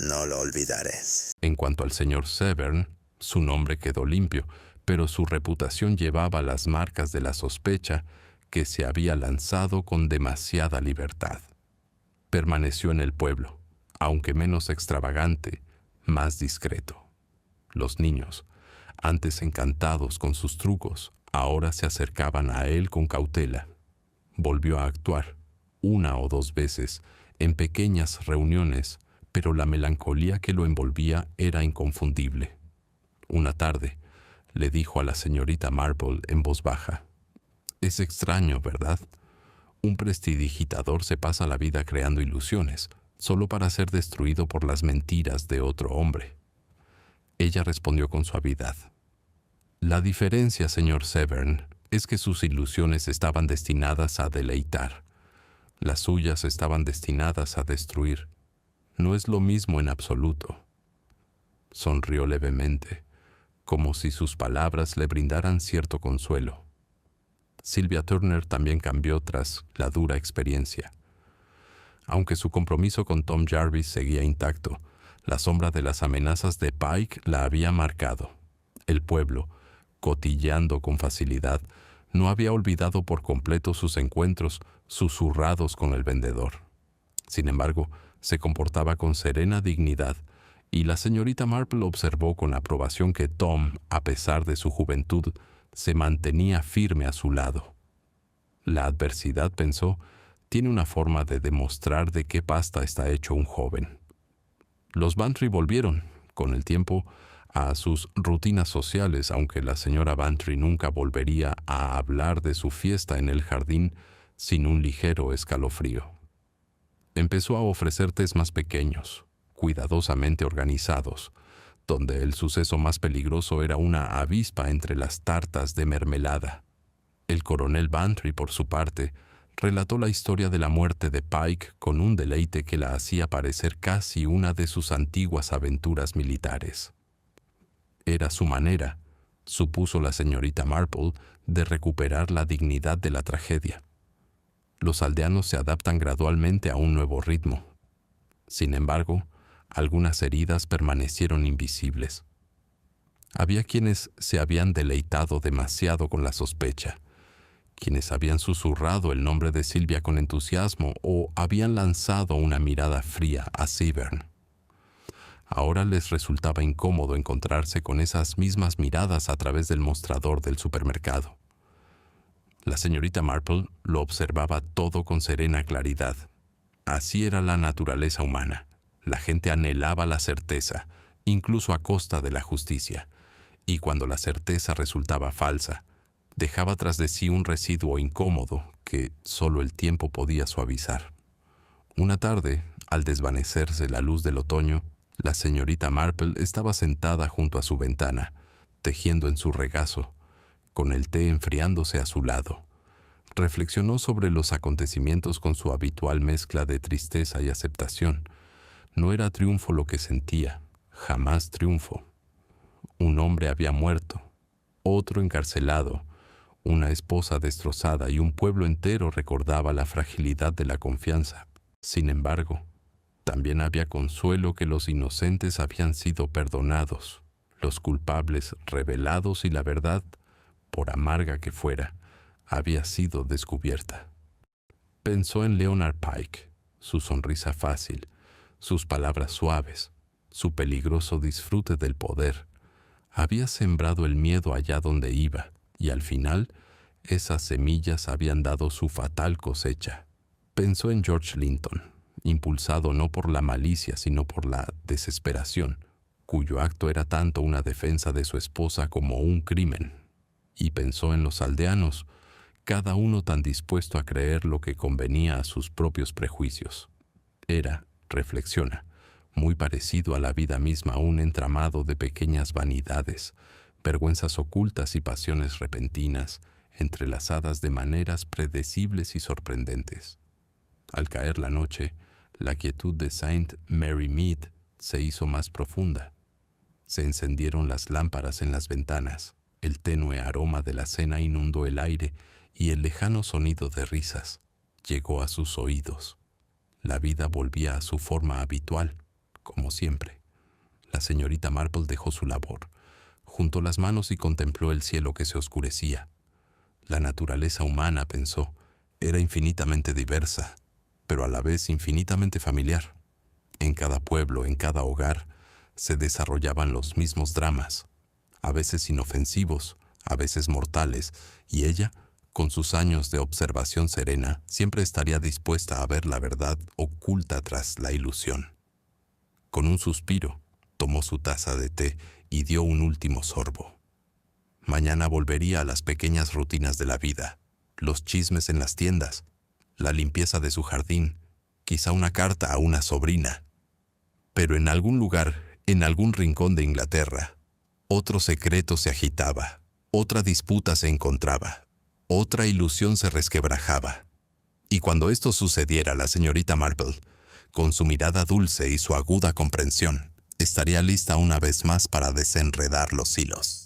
No lo olvidaré. En cuanto al señor Severn, su nombre quedó limpio, pero su reputación llevaba las marcas de la sospecha que se había lanzado con demasiada libertad. Permaneció en el pueblo, aunque menos extravagante, más discreto. Los niños, antes encantados con sus trucos, ahora se acercaban a él con cautela. Volvió a actuar, 1 o 2 veces, en pequeñas reuniones, pero la melancolía que lo envolvía era inconfundible. Una tarde, le dijo a la señorita Marple en voz baja: «Es extraño, ¿verdad? Un prestidigitador se pasa la vida creando ilusiones, solo para ser destruido por las mentiras de otro hombre». Ella respondió con suavidad: «La diferencia, señor Severn, es que sus ilusiones estaban destinadas a deleitar. Las suyas estaban destinadas a destruir. No es lo mismo en absoluto». Sonrió levemente, como si sus palabras le brindaran cierto consuelo. Sylvia Turner también cambió tras la dura experiencia. Aunque su compromiso con Tom Jarvis seguía intacto, la sombra de las amenazas de Pike la había marcado. El pueblo, cotilleando con facilidad, no había olvidado por completo sus encuentros susurrados con el vendedor. Sin embargo, se comportaba con serena dignidad, y la señorita Marple observó con aprobación que Tom, a pesar de su juventud, se mantenía firme a su lado. La adversidad, pensó, tiene una forma de demostrar de qué pasta está hecho un joven. Los Bantry volvieron, con el tiempo, a sus rutinas sociales, aunque la señora Bantry nunca volvería a hablar de su fiesta en el jardín sin un ligero escalofrío. Empezó a ofrecer tés más pequeños, cuidadosamente organizados, donde el suceso más peligroso era una avispa entre las tartas de mermelada. El coronel Bantry, por su parte, relató la historia de la muerte de Pike con un deleite que la hacía parecer casi una de sus antiguas aventuras militares. Era su manera, supuso la señorita Marple, de recuperar la dignidad de la tragedia. Los aldeanos se adaptan gradualmente a un nuevo ritmo. Sin embargo, algunas heridas permanecieron invisibles. Había quienes se habían deleitado demasiado con la sospecha, quienes habían susurrado el nombre de Sylvia con entusiasmo o habían lanzado una mirada fría a Severn. Ahora les resultaba incómodo encontrarse con esas mismas miradas a través del mostrador del supermercado. La señorita Marple lo observaba todo con serena claridad. Así era la naturaleza humana. La gente anhelaba la certeza, incluso a costa de la justicia, y cuando la certeza resultaba falsa, dejaba tras de sí un residuo incómodo que solo el tiempo podía suavizar. Una tarde, al desvanecerse la luz del otoño, la señorita Marple estaba sentada junto a su ventana, tejiendo en su regazo, con el té enfriándose a su lado. Reflexionó sobre los acontecimientos con su habitual mezcla de tristeza y aceptación. No era triunfo lo que sentía, jamás triunfo. Un hombre había muerto, otro encarcelado, una esposa destrozada y un pueblo entero recordaba la fragilidad de la confianza. Sin embargo, también había consuelo que los inocentes habían sido perdonados, los culpables revelados y la verdad, por amarga que fuera, había sido descubierta. Pensó en Leonard Pike, su sonrisa fácil, sus palabras suaves, su peligroso disfrute del poder. Había sembrado el miedo allá donde iba, y al final, esas semillas habían dado su fatal cosecha. Pensó en George Linton, impulsado no por la malicia sino por la desesperación, cuyo acto era tanto una defensa de su esposa como un crimen. Y pensó en los aldeanos, cada uno tan dispuesto a creer lo que convenía a sus propios prejuicios. Era, reflexiona, muy parecido a la vida misma, un entramado de pequeñas vanidades, vergüenzas ocultas y pasiones repentinas, entrelazadas de maneras predecibles y sorprendentes. Al caer la noche, la quietud de Saint Mary Mead se hizo más profunda. Se encendieron las lámparas en las ventanas, el tenue aroma de la cena inundó el aire y el lejano sonido de risas llegó a sus oídos. La vida volvía a su forma habitual, como siempre. La señorita Marple dejó su labor, juntó las manos y contempló el cielo que se oscurecía. La naturaleza humana, pensó, era infinitamente diversa, pero a la vez infinitamente familiar. En cada pueblo, en cada hogar, se desarrollaban los mismos dramas, a veces inofensivos, a veces mortales, y ella, con sus años de observación serena, siempre estaría dispuesta a ver la verdad oculta tras la ilusión. Con un suspiro, tomó su taza de té y dio un último sorbo. Mañana volvería a las pequeñas rutinas de la vida, los chismes en las tiendas, la limpieza de su jardín, quizá una carta a una sobrina. Pero en algún lugar, en algún rincón de Inglaterra, otro secreto se agitaba, otra disputa se encontraba, otra ilusión se resquebrajaba. Y cuando esto sucediera, la señorita Marple, con su mirada dulce y su aguda comprensión, estaría lista una vez más para desenredar los hilos.